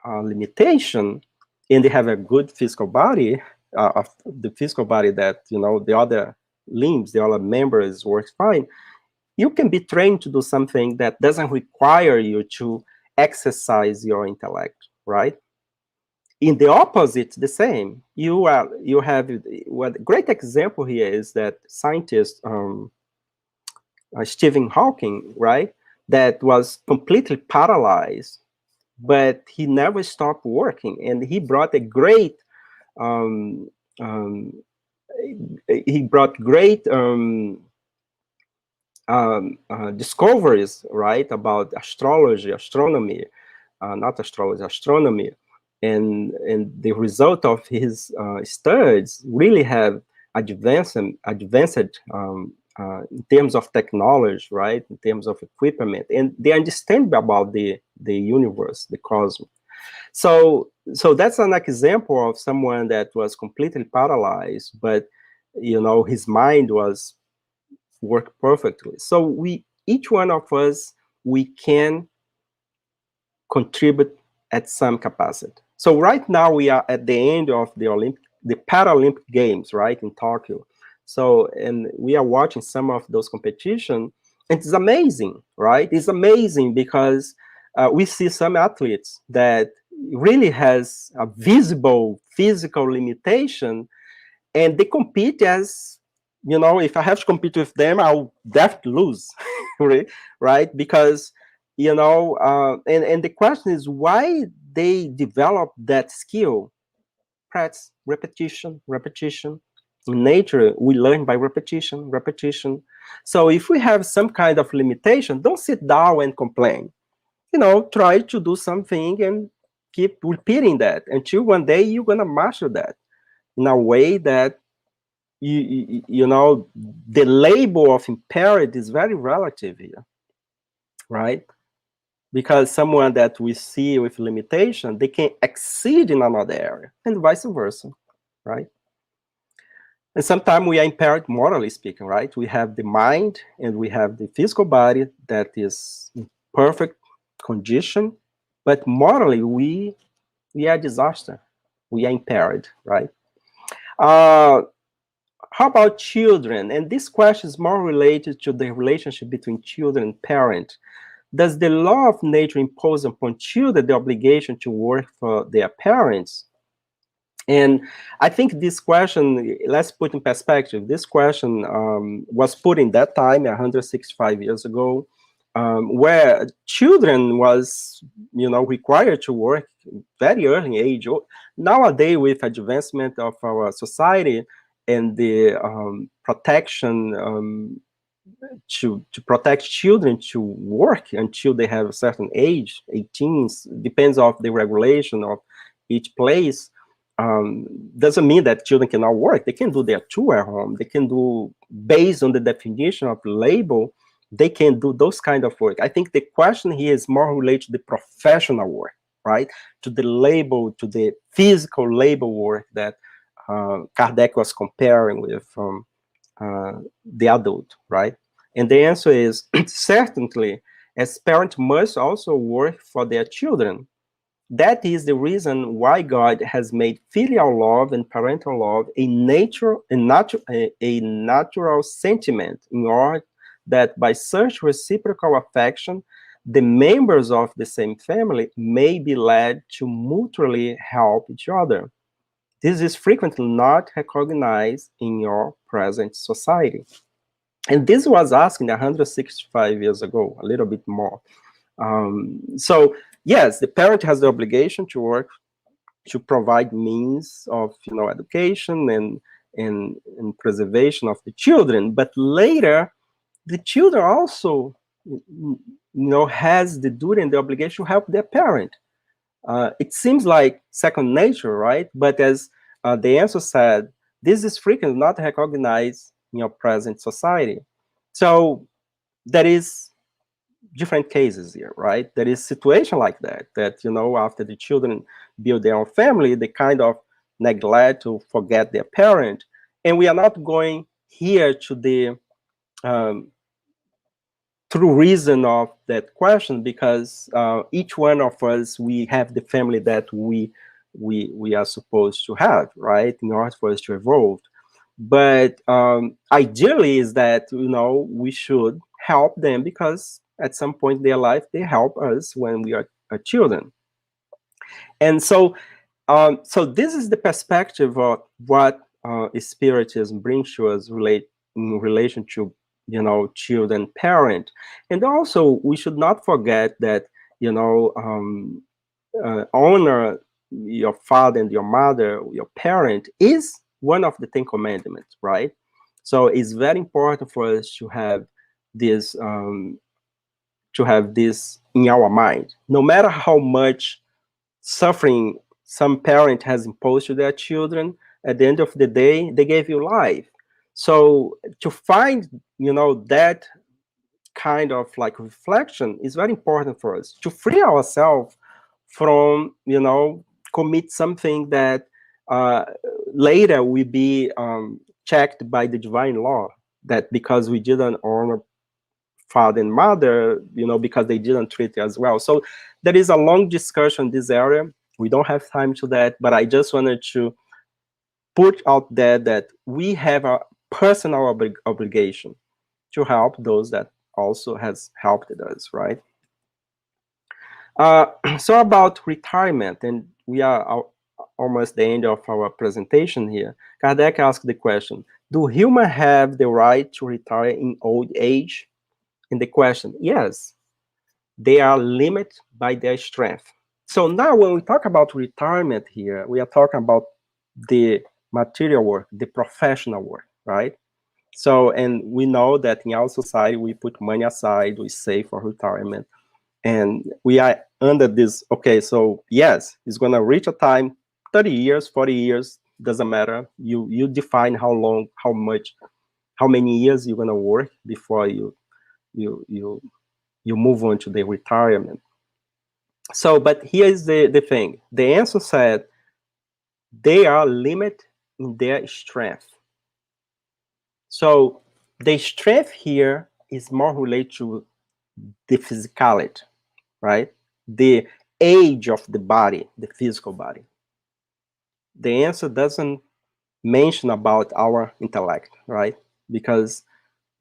limitation and they have a good physical body, of the physical body that, you know, the other limbs, the other members work fine, you can be trained to do something that doesn't require you to exercise your intellect, right? In the opposite, the same. You have what great example here is that scientist Stephen Hawking, right? That was completely paralyzed, but he never stopped working, and he brought a great um, um, he brought great discoveries, right, about astrology, astronomy, not astrology, astronomy, and the result of his studies really have advanced in terms of technology, right, in terms of equipment, and they understand about the universe, the cosmos. So that's an example of someone that was completely paralyzed, but you know his mind was work perfectly. So we, each one of us, we can contribute at some capacity. So right now we are at the end of the Paralympic Games, right, in Tokyo. So, and we are watching some of those competitions, and it's amazing, right? It's amazing because we see some athletes that really has a visible physical limitation, and they compete as, you know, if I have to compete with them, I'll definitely lose, right? Because, you know, and the question is why they develop that skill. Practice, repetition, repetition. In nature, we learn by repetition, repetition. So if we have some kind of limitation, don't sit down and complain. You know, try to do something and keep repeating that until one day you're gonna master that in a way that you know, the label of impaired is very relative here, right? Because someone that we see with limitation, they can exceed in another area, and vice versa, right? And sometimes we are impaired morally speaking, right? We have the mind and we have the physical body that is in perfect condition, but morally we are disaster. We are impaired, right? Uh, how about children? And this question is more related to the relationship between children and parents. Does the law of nature impose upon children the obligation to work for their parents? And I think this question, let's put in perspective, this question was put in that time, 165 years ago. where children was, required to work very early age. Nowadays, with advancement of our society and the protection to protect children to work until they have a certain age, 18, depends of the regulation of each place. Doesn't mean that children cannot work. They can do their tour at home. They can do, based on the definition of label, they can do those kind of work. I think the question here is more related to the professional work, right? To the label, to the physical label work that Kardec was comparing with the adult, right? And the answer is certainly, as parents must also work for their children. That is the reason why God has made filial love and parental love a natural sentiment, in order that by such reciprocal affection, the members of the same family may be led to mutually help each other. This is frequently not recognized in your present society. And this was asked 165 years ago, a little bit more. So yes, the parent has the obligation to work to provide means of education and preservation of the children, but later the children also has the duty and the obligation to help their parent. It seems like second nature, right? But as the answer said, this is frequently not recognized in your present society. So there is different cases here, right? There is situation like that after the children build their own family, they kind of neglect to forget their parent. And we are not going here to the um, true reason of that question, because each one of us, we have the family that we are supposed to have, right, in order for us to evolve. But ideally is that we should help them, because at some point in their life they help us when we are children. And so this is the perspective of what spiritism brings to us in relation to children parent. And also we should not forget that honor your father and your mother, your parent, is one of the 10 Commandments, right? So it's very important for us to have this in our mind, no matter how much suffering some parent has imposed to their children. At the end of the day, they gave you life. So to find that kind of like reflection is very important for us, to free ourselves from commit something that uh, later will be checked by the divine law, that because we didn't honor father and mother, because they didn't treat you as well. So there is a long discussion in this area. We don't have time to that, but I just wanted to put out there that we have a personal obligation to help those that also has helped us, right? So about retirement, and we are almost the end of our presentation here. Kardec asked the question, do humans have the right to retire in old age? And the question, yes, they are limited by their strength. So now when we talk about retirement here, we are talking about the material work, the professional work, right? So, and we know that in our society, we put money aside, we save for retirement. And we are under this, okay, so yes, it's gonna reach a time, 30 years, 40 years, doesn't matter. You define how long, how many years you're gonna work before you move on to the retirement. So, but here is the thing. The answer said they are limited in their strength. So the strength here is more related to the physicality, right? The age of the body, the physical body. The answer doesn't mention about our intellect, right? Because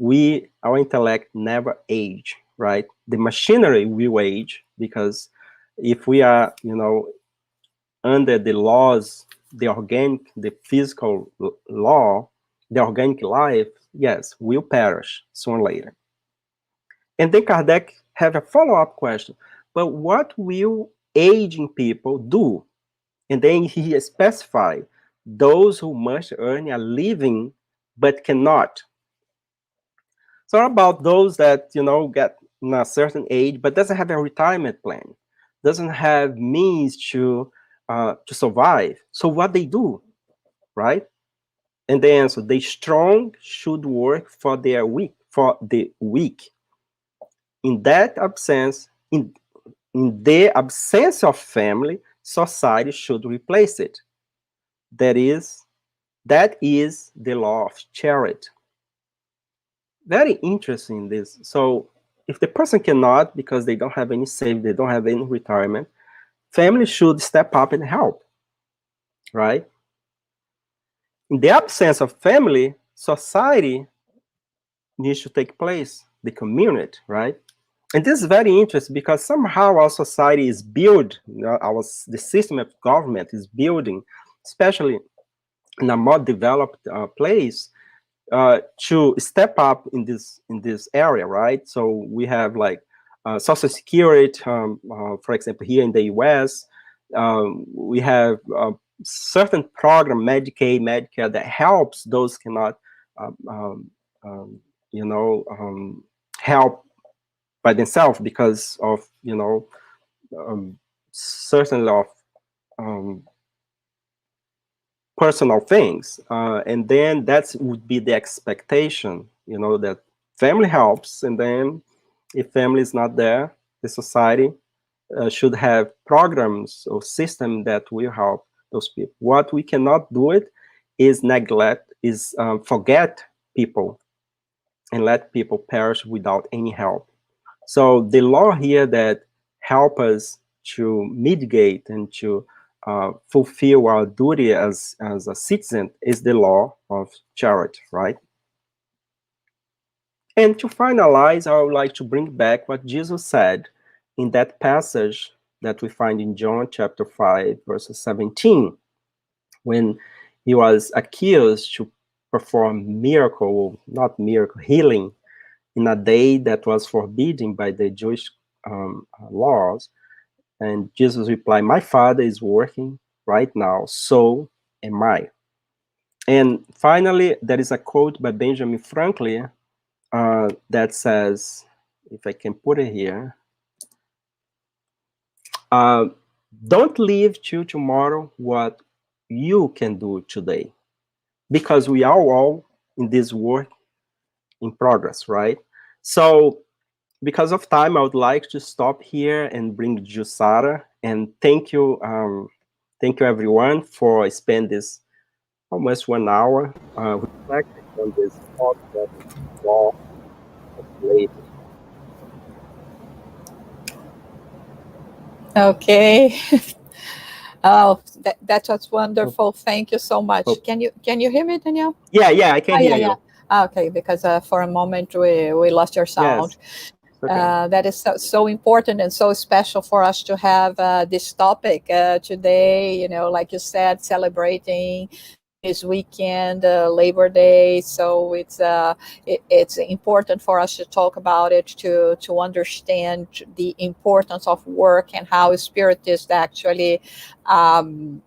our intellect never age, right? The machinery will age, because if we are, under the laws, the physical law, the organic life, yes, will perish sooner or later. And then Kardec have a follow-up question. But what will aging people do? And then he specified those who must earn a living but cannot. So about those that, get in a certain age but doesn't have a retirement plan, doesn't have means to survive. So what they do, right? And the answer: the strong should work for the weak. In that absence, in the absence of family, society should replace it. That is that is the law of charity. Very interesting this. So if the person cannot, because they don't have any savings, they don't have any retirement, family should step up and help, right? In the absence of family, society needs to take place, the community, right? And this is very interesting because somehow our society is built, the system of government is building, especially in a more developed place, to step up in this area, right? So we have like Social Security, for example, here in the U.S., we have certain program, Medicaid, Medicare, that helps those cannot, um, um, um, help by themselves because of certain of um, personal things, and then that would be the expectation, that family helps, and then if family is not there, the society should have programs or system that will help those people. What we cannot do it is neglect, is forget people and let people perish without any help. So the law here that help us to mitigate and to fulfill our duty as a citizen is the law of charity, right? And to finalize, I would like to bring back what Jesus said in that passage that we find in John chapter 5, verse 17, when he was accused to perform healing in a day that was forbidden by the Jewish laws. And Jesus replied, "My Father is working right now, so am I." And finally, there is a quote by Benjamin Franklin that says, if I can put it here, uh, don't leave till tomorrow what you can do today, because we are all in this work in progress, right? So because of time, I would like to stop here and bring Jusara. And thank you everyone for spending this almost 1 hour reflecting on this concept of law of labor. Okay. Oh, that was Hope, wonderful. Thank you so much. hope. Can you hear me, Danielle? Yeah, I can Oh, hear yeah, yeah. you. Okay, because for a moment we lost your sound. Yes, okay. That is so important and so special for us to have this topic today. Like you said, celebrating this weekend, Labor Day. So it's important for us to talk about it, to understand the importance of work and how spiritists actually um,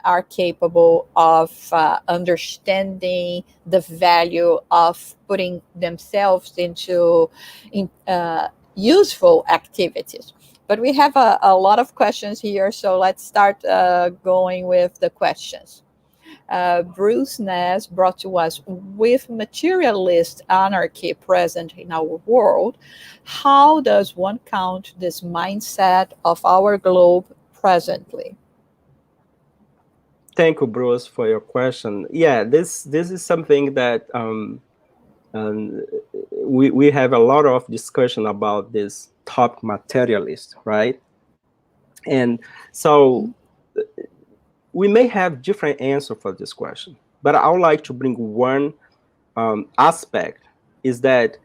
are capable of understanding the value of putting themselves into useful activities. But we have a lot of questions here, so let's start going with the questions. Bruce Ness brought to us, with materialist anarchy present in our world, how does one count this mindset of our globe presently? Thank you, Bruce, for your question. Yeah, this is something that we have a lot of discussion about this top materialist, right? And so we may have different answer for this question, but I would like to bring one aspect, is that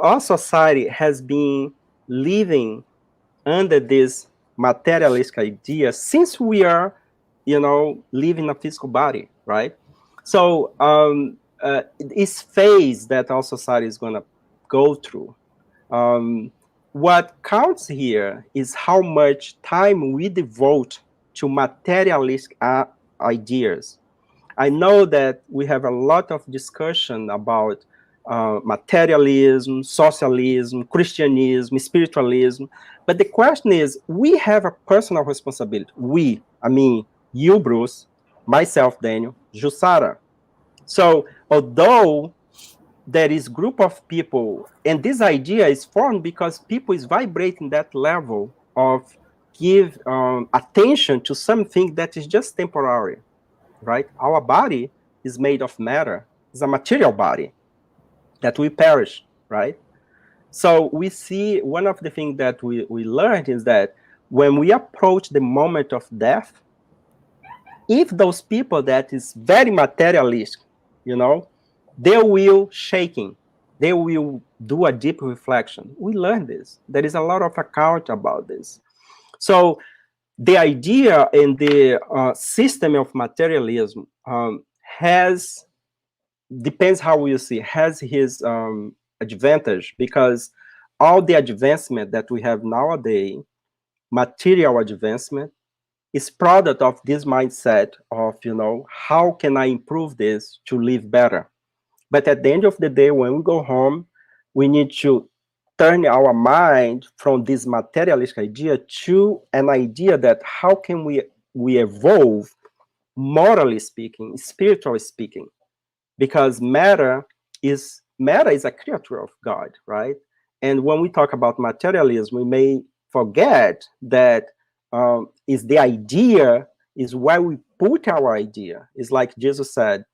our society has been living under this materialistic idea since we are, living a physical body, right? So this phase that our society is going to go through, Um, what counts here is how much time we devote to materialistic ideas. I know that we have a lot of discussion about materialism, socialism, Christianism, spiritualism, but the question is, we have a personal responsibility. We, I mean, you, Bruce, myself, Daniel, Jussara. So, although there is group of people, and this idea is formed because people is vibrating that level of give attention to something that is just temporary, right? Our body is made of matter. It's a material body that will perish, right? So we see one of the things that we learned is that when we approach the moment of death, if those people that is very materialistic, you know, they will shaking, they will do a deep reflection. We learn this. There is a lot of account about this. So the idea in the system of materialism has, depends how you see, has his advantage, because all the advancement that we have nowadays, material advancement, is product of this mindset of, you know, how can I improve this to live better? But at the end of the day, when we go home, we need to turn our mind from this materialistic idea to an idea that how can we evolve, morally speaking, spiritually speaking, because matter is a creature of God, right? And when we talk about materialism, we may forget that is the idea is where we put our idea. It's like Jesus said.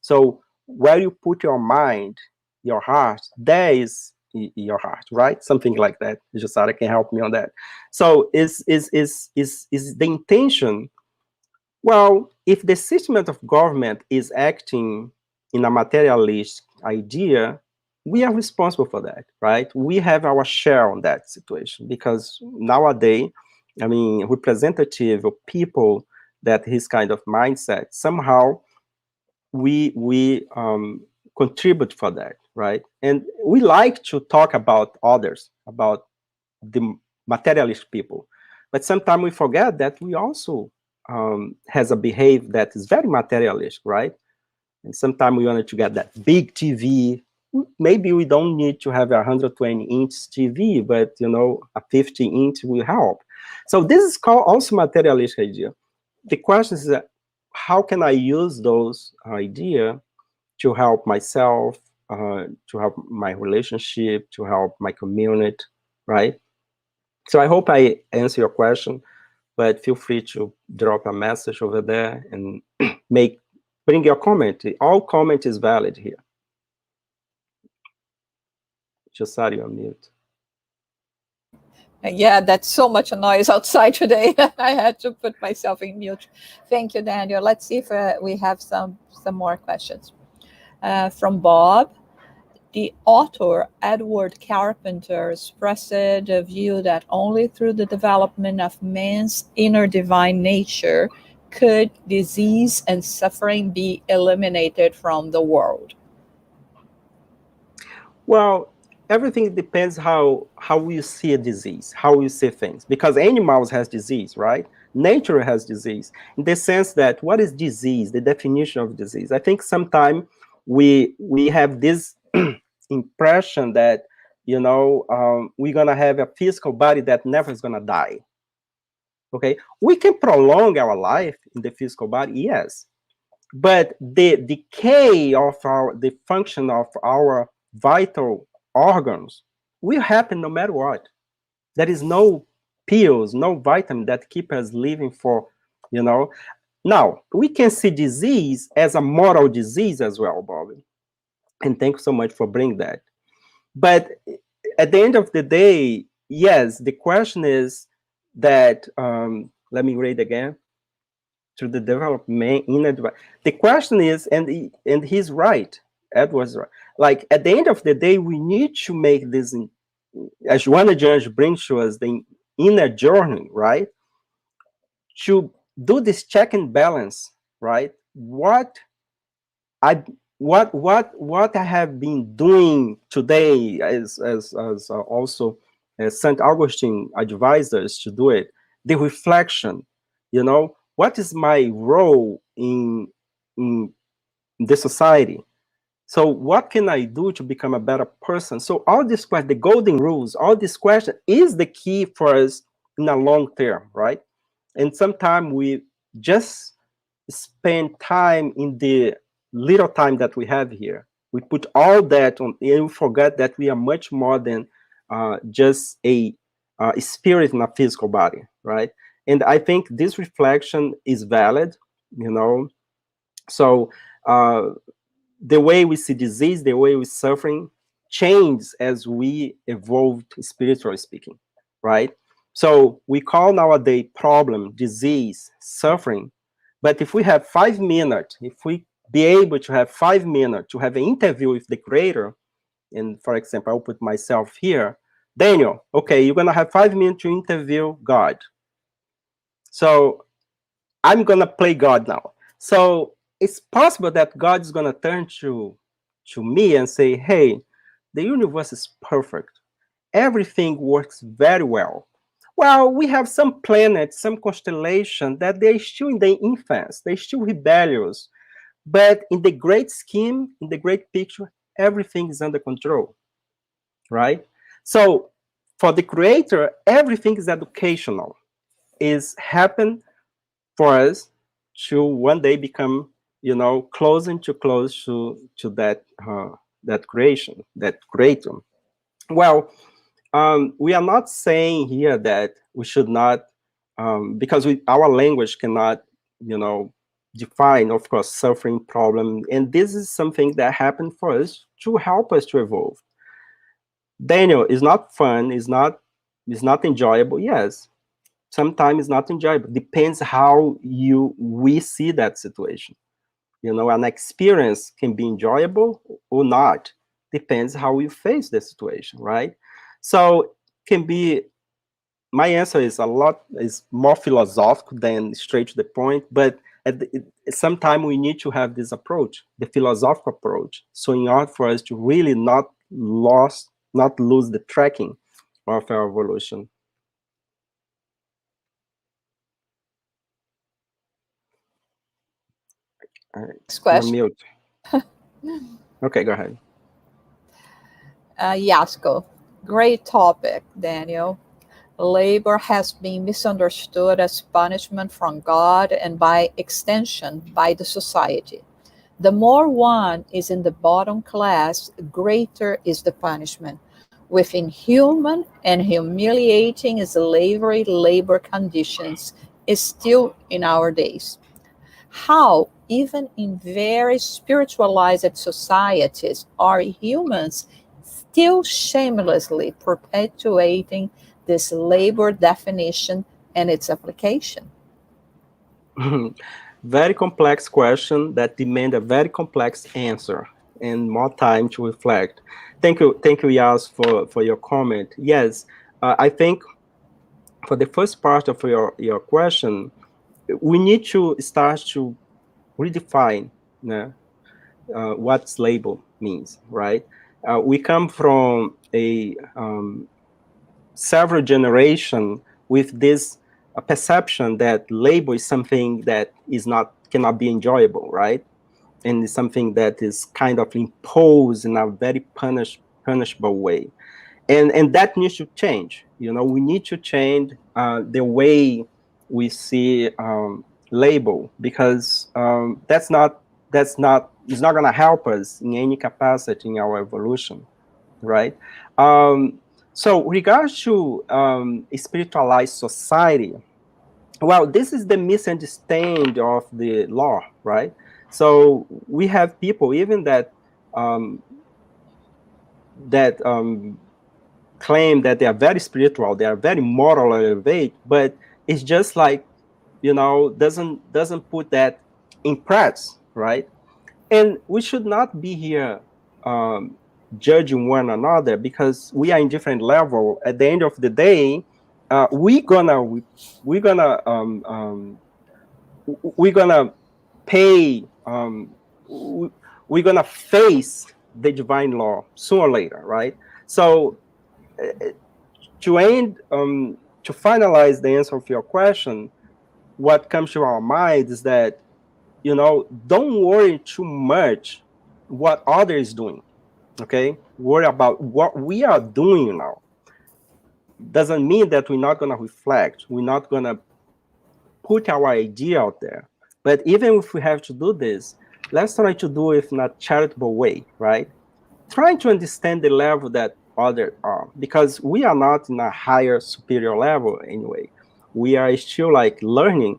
So where you put your mind, your heart, there is your heart, right? Something like that. Josara can help me on that. So is the intention, well, if the system of government is acting in a materialist idea, we are responsible for that, right? We have our share on that situation, because nowadays, I mean, representative of people that his kind of mindset, somehow we contribute for that, right? And we like to talk about others, about the materialist people, but sometimes we forget that we also has a behavior that is very materialist, right? And sometimes we wanted to get that big TV. Maybe we don't need to have a 120-inch TV, but you know, a 50-inch will help. So this is called also materialist idea. The question is that how can I use those idea to help myself, to help my relationship, to help my community, right? So I hope I answer your question, but feel free to drop a message over there and bring your comment. All comment is valid here. Josari, you're on mute. Yeah, that's so much noise outside today. I had to put myself in mute. Thank you, Daniel. Let's see if we have some more questions. From Bob. The author Edward Carpenter expressed the view that only through the development of man's inner divine nature could disease and suffering be eliminated from the world. Well, everything depends how you see a disease, how you see things. Because animals has disease, right? Nature has disease. In the sense that what is disease? The definition of disease. I think sometimes we have this impression that, you know, we're gonna have a physical body that never is gonna die. Okay, we can prolong our life in the physical body, yes, but the decay of the function of our vital organs will happen no matter what. There is no pills, no vitamin that keep us living for, you know. Now we can see disease as a moral disease as well, Bobby, and thank you so much for bringing that. But at the end of the day, yes, the question is that let me read again, to the development in advance. The question is, and he's right, Ed was right. Like at the end of the day, we need to make this, as Joanna Judge brings to us, the inner journey, right? To do this check and balance, right? What I what I have been doing today, as also as Saint Augustine advised us to do it, the reflection, what is my role in the society? So what can I do to become a better person? So all these questions, the golden rules, all these questions is the key for us in a long term, right? And sometimes we just spend time in the little time that we have here. We put all that on, and we forget that we are much more than just a spirit in a physical body, right? And I think this reflection is valid, you know. So uh, the way we see disease, the way we suffering, changes as we evolved spiritually speaking, right? So we call nowadays problem, disease, suffering, but if we have 5 minutes, if we be able to have 5 minutes to have an interview with the creator, and for example, I'll put myself here, Daniel, okay, you're gonna have 5 minutes to interview God. So I'm gonna play God now. So it's possible that God is gonna turn to me and say, "Hey, the universe is perfect. Everything works very well. Well, we have some planets, some constellation that they're still in the infants, they're still rebellious, but in the great scheme, in the great picture, everything is under control, right? So for the creator, everything is educational, is happen for us to one day become, close and too close to that creation, that creator. Well, we are not saying here that we should not, because our language cannot, define, of course, suffering problem, and this is something that happened for us to help us to evolve. Daniel, is not fun, is not enjoyable. Yes, sometimes it's not enjoyable. Depends how we see that situation. An experience can be enjoyable or not. Depends how we face the situation, right? So can be, my answer is more philosophical than straight to the point, but sometimes we need to have this approach, the philosophical approach. So in order for us to really not lose the tracking of our evolution. All right, Next you're question. mute. Okay, go ahead. Yasko. Great topic, Daniel. Labor has been misunderstood as punishment from God and by extension by the society. The more one is in the bottom class, greater is the punishment. With inhuman and humiliating slavery labor conditions is still in our days. How, even in very spiritualized societies, are humans still shamelessly perpetuating this labor definition and its application? Very complex question that demand a very complex answer and more time to reflect. Thank you, Yas, for your comment. Yes, I think for the first part of your question, we need to start to redefine what label means, right? We come from a several generation with this perception that labor is something that is not cannot be enjoyable, right? And it's something that is kind of imposed in a very punishable way, and that needs to change. We need to change the way we see label, because that's not it's not going to help us in any capacity in our evolution, right? um, so regards to spiritualized society, well, this is the misunderstanding of the law, right? So we have people even um, that claim that they are very spiritual, they are very moral elevate, but it's just like, doesn't put that in practice, right? And we should not be here um, judging one another, because we are in different level. At the end of the day, we're gonna we're gonna pay. we're going to face the divine law sooner or later, right? So to end, to finalize the answer of your question, what comes to our mind is that, don't worry too much what others doing, okay? Worry about what we are doing now. Doesn't mean that we're not going to reflect, we're not going to put our idea out there. But even if we have to do this, let's try to do it in a charitable way, right? Trying to understand the level that others are, because we are not in a higher superior level anyway. We are still like learning.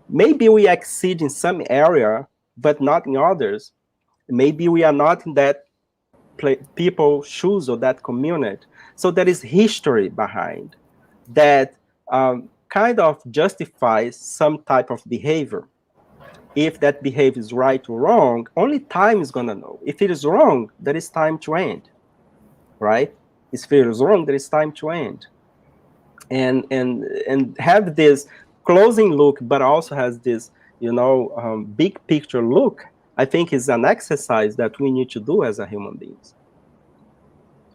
Maybe we exceed in some area, but not in others. Maybe we are not in that people shoes or that community. So there is history behind that, kind of justifies some type of behavior. If that behavior is right or wrong, only time is going to know. If it is wrong, there is time to end, right? If it is wrong, there is time to end. And have this closing look, but also has this, big picture look, I think is an exercise that we need to do as a human beings.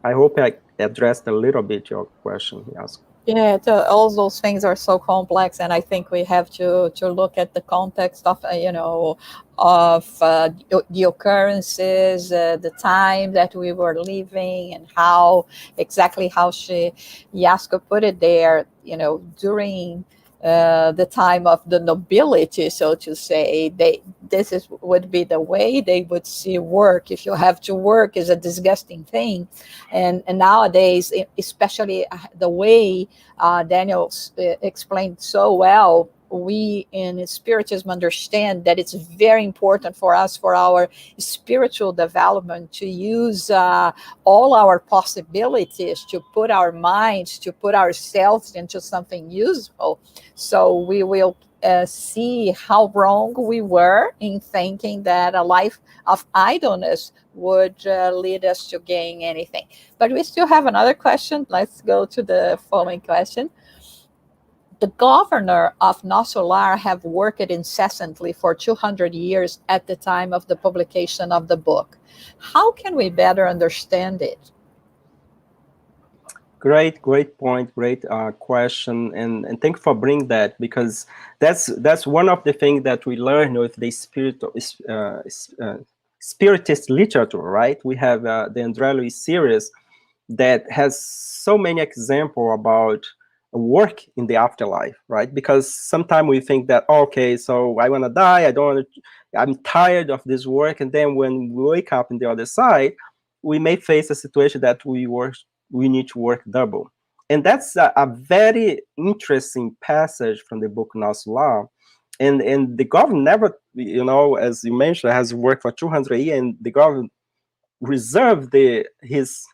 I hope I addressed a little bit your question, yes. Yeah, all those things are so complex, and I think we have to look at the context of the occurrences, the time that we were living, and how exactly how Yasko put it there. During the time of the nobility, so to say, would be the way they would see work. If you have to work, is a disgusting thing, and nowadays, especially the way Daniel explained so well, we in Spiritism understand that it's very important for us, for our spiritual development, to use all our possibilities, to put our minds, to put ourselves into something useful. So we will see how wrong we were in thinking that a life of idleness would lead us to gain anything. But we still have another question. Let's go to the following question. The governor of Nosolar have worked incessantly for 200 years at the time of the publication of the book. How can we better understand it? Great point, great question, and thank you for bringing that, because that's one of the things that we learn with the spiritist literature, right? We have the André Luiz series that has so many examples about work in the afterlife, right? Because sometimes we think that, okay, so I want to die, I'm tired of this work, and then when we wake up on the other side, we may face a situation that we need to work double. And that's a very interesting passage from the book Nosso Lar. And the government never, as you mentioned, has worked for 200 years, and the government reserved his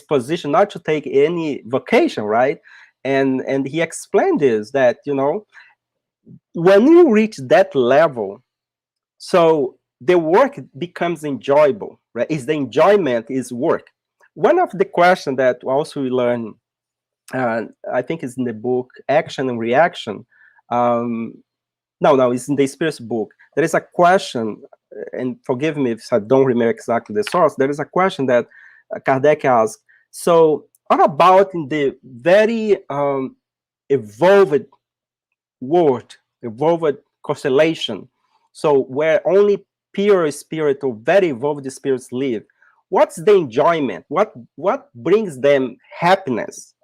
position not to take any vacation, right? And he explained this, that, when you reach that level, so the work becomes enjoyable, right? Is the enjoyment is work. One of the questions that also we learn, I think is in the book Action and Reaction. No, it's in the Spiritist book. There is a question, and forgive me if I don't remember exactly the source. There is a question that Kardec asked. So, what about in the very evolved world, evolved constellation, so where only pure spirit or very evolved spirits live? What's the enjoyment? What brings them happiness?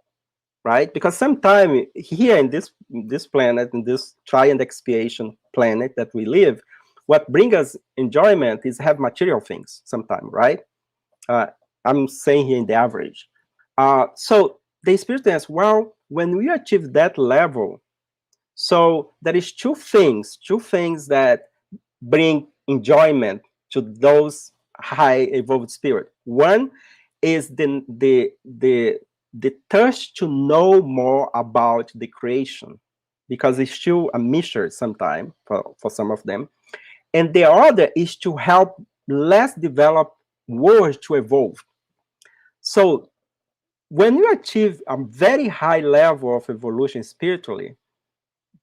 Right? Because sometimes here in this planet, in this try and expiation planet that we live, what brings us enjoyment is have material things sometimes, right? Uh, I'm saying here in the average. So the spirit asks, well, when we achieve that level, so there is two things that bring enjoyment to those high evolved spirit. One is the thirst to know more about the creation, because it's still a mystery sometimes for some of them. And the other is to help less developed worlds to evolve. So when you achieve a very high level of evolution spiritually,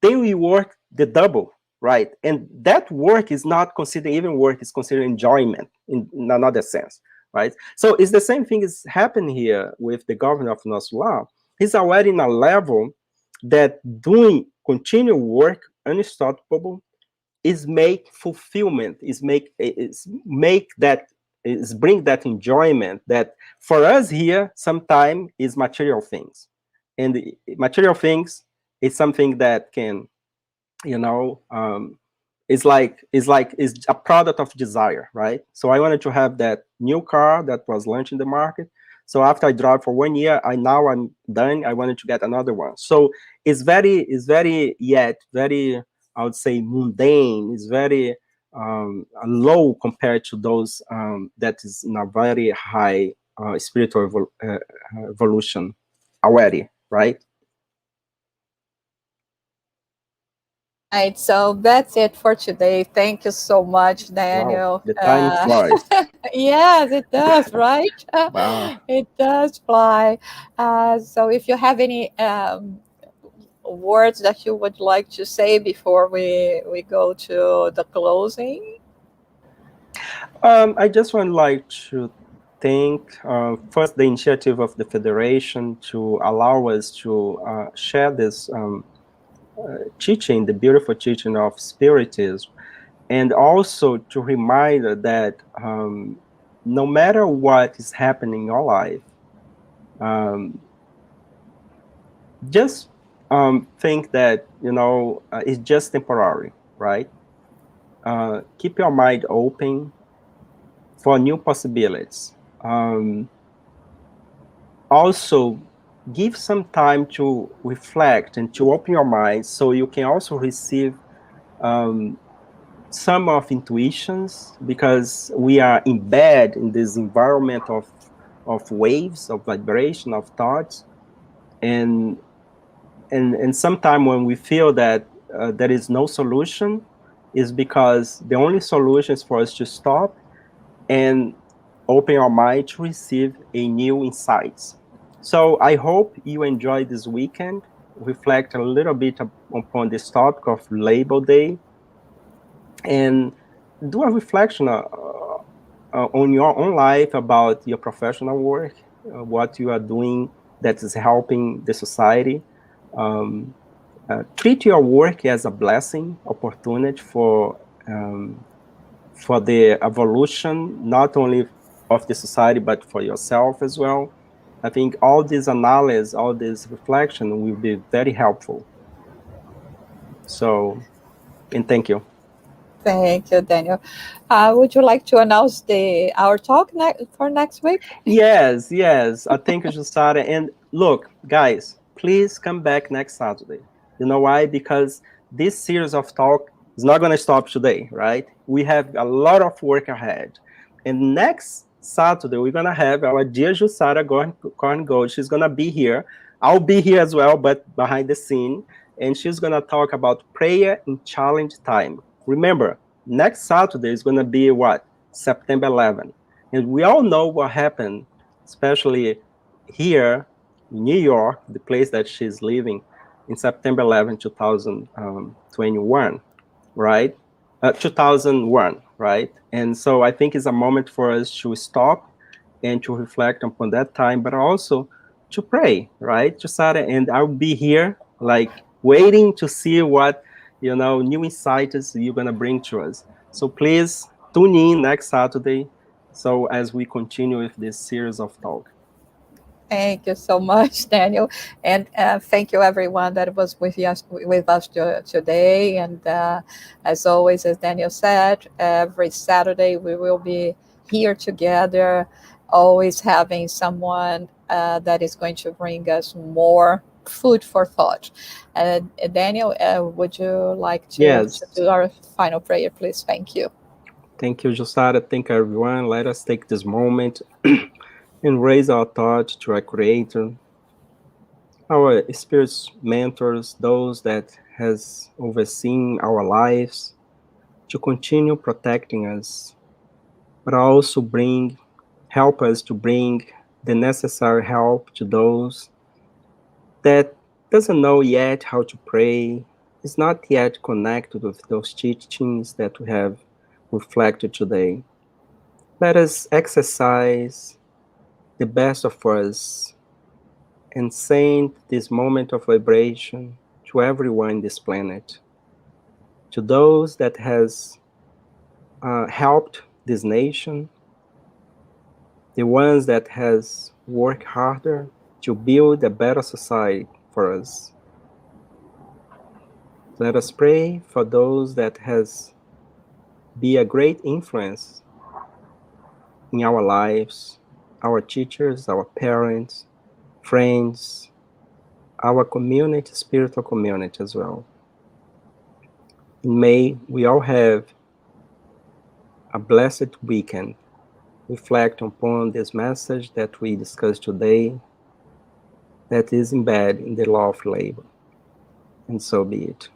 then we work the double, right? And that work is not considered even work, it's considered enjoyment in another sense, right? So it's the same thing is happening here with the governor of Nosua. He's already in a level that doing continual work unstoppable is make fulfillment, is bring that enjoyment that for us here sometime is material things. And the material things is something that can, you know, is a product of desire, right? So I wanted to have that new car that was launched in the market. So after I drive for 1 year, I'm done. I wanted to get another one. So it's very I would say mundane. It's very low compared to those that is in a very high spiritual evolution already, right? Right, so that's it for today. Thank you so much, Wow, Daniel. the time flies. Yes, it does, right? Wow. It does fly. So, if you have any words that you would like to say before we go to the closing. I just would like to thank first the initiative of the Federation to allow us to share this teaching, the beautiful teaching of Spiritism, and also to remind that no matter what is happening in your life, um, just think that, it's just temporary, right? Keep your mind open for new possibilities. Also, give some time to reflect and to open your mind so you can also receive um, some of intuitions, because we are embedded in this environment of waves, of vibration, of thoughts. And and and sometimes when we feel that there is no solution, is because the only solution is for us to stop and open our mind to receive a new insights. So I hope you enjoy this weekend, reflect a little bit upon this topic of Labor Day, and do a reflection on your own life about your professional work, what you are doing that is helping the society. Um, Treat your work as a blessing, opportunity for the evolution, not only of the society, but for yourself as well. I think all this analysis, all this reflection will be very helpful. So, and thank you. Thank you, Daniel. Would you like to announce the our talk for next week? Yes, yes. I thank you, Jusara. And look, guys, please come back next Saturday. You know why? Because this series of talk is not going to stop today, right? We have a lot of work ahead. And next Saturday, we're going to have our dear Jusara Corn Gold. She's going to be here. I'll be here as well, but behind the scene. And she's going to talk about prayer in challenge time. Remember, next Saturday is going to be what? September 11th. And we all know what happened, especially here in New York, the place that she's living, in September 11, 2021, right? 2001, right? And so I think it's a moment for us to stop and to reflect upon that time, but also to pray, right, Josara? And I'll be here, like, waiting to see what, new insights you're going to bring to us. So please tune in next Saturday, so as we continue with this series of talk. Thank you so much, Daniel, and thank you everyone that was with us today. And as always, as Daniel said, every Saturday we will be here together, always having someone that is going to bring us more food for thought. Daniel, would you like to Yes. do our final prayer, please? Thank you. Thank you, Josara. Thank you, everyone. Let us take this moment and raise our thoughts to our Creator, our spirits mentors, those that has overseen our lives, to continue protecting us, but also help us to bring the necessary help to those that doesn't know yet how to pray, is not yet connected with those teachings that we have reflected today, let us exercise the best of us and send this moment of vibration to everyone in this planet, to those that has helped this nation, the ones that has worked harder to build a better society for us. Let us pray for those that has be a great influence in our lives, our teachers, our parents, friends, our community, spiritual community as well. And may we all have a blessed weekend. Reflect upon this message that we discussed today that is embedded in the law of labor. And so be it.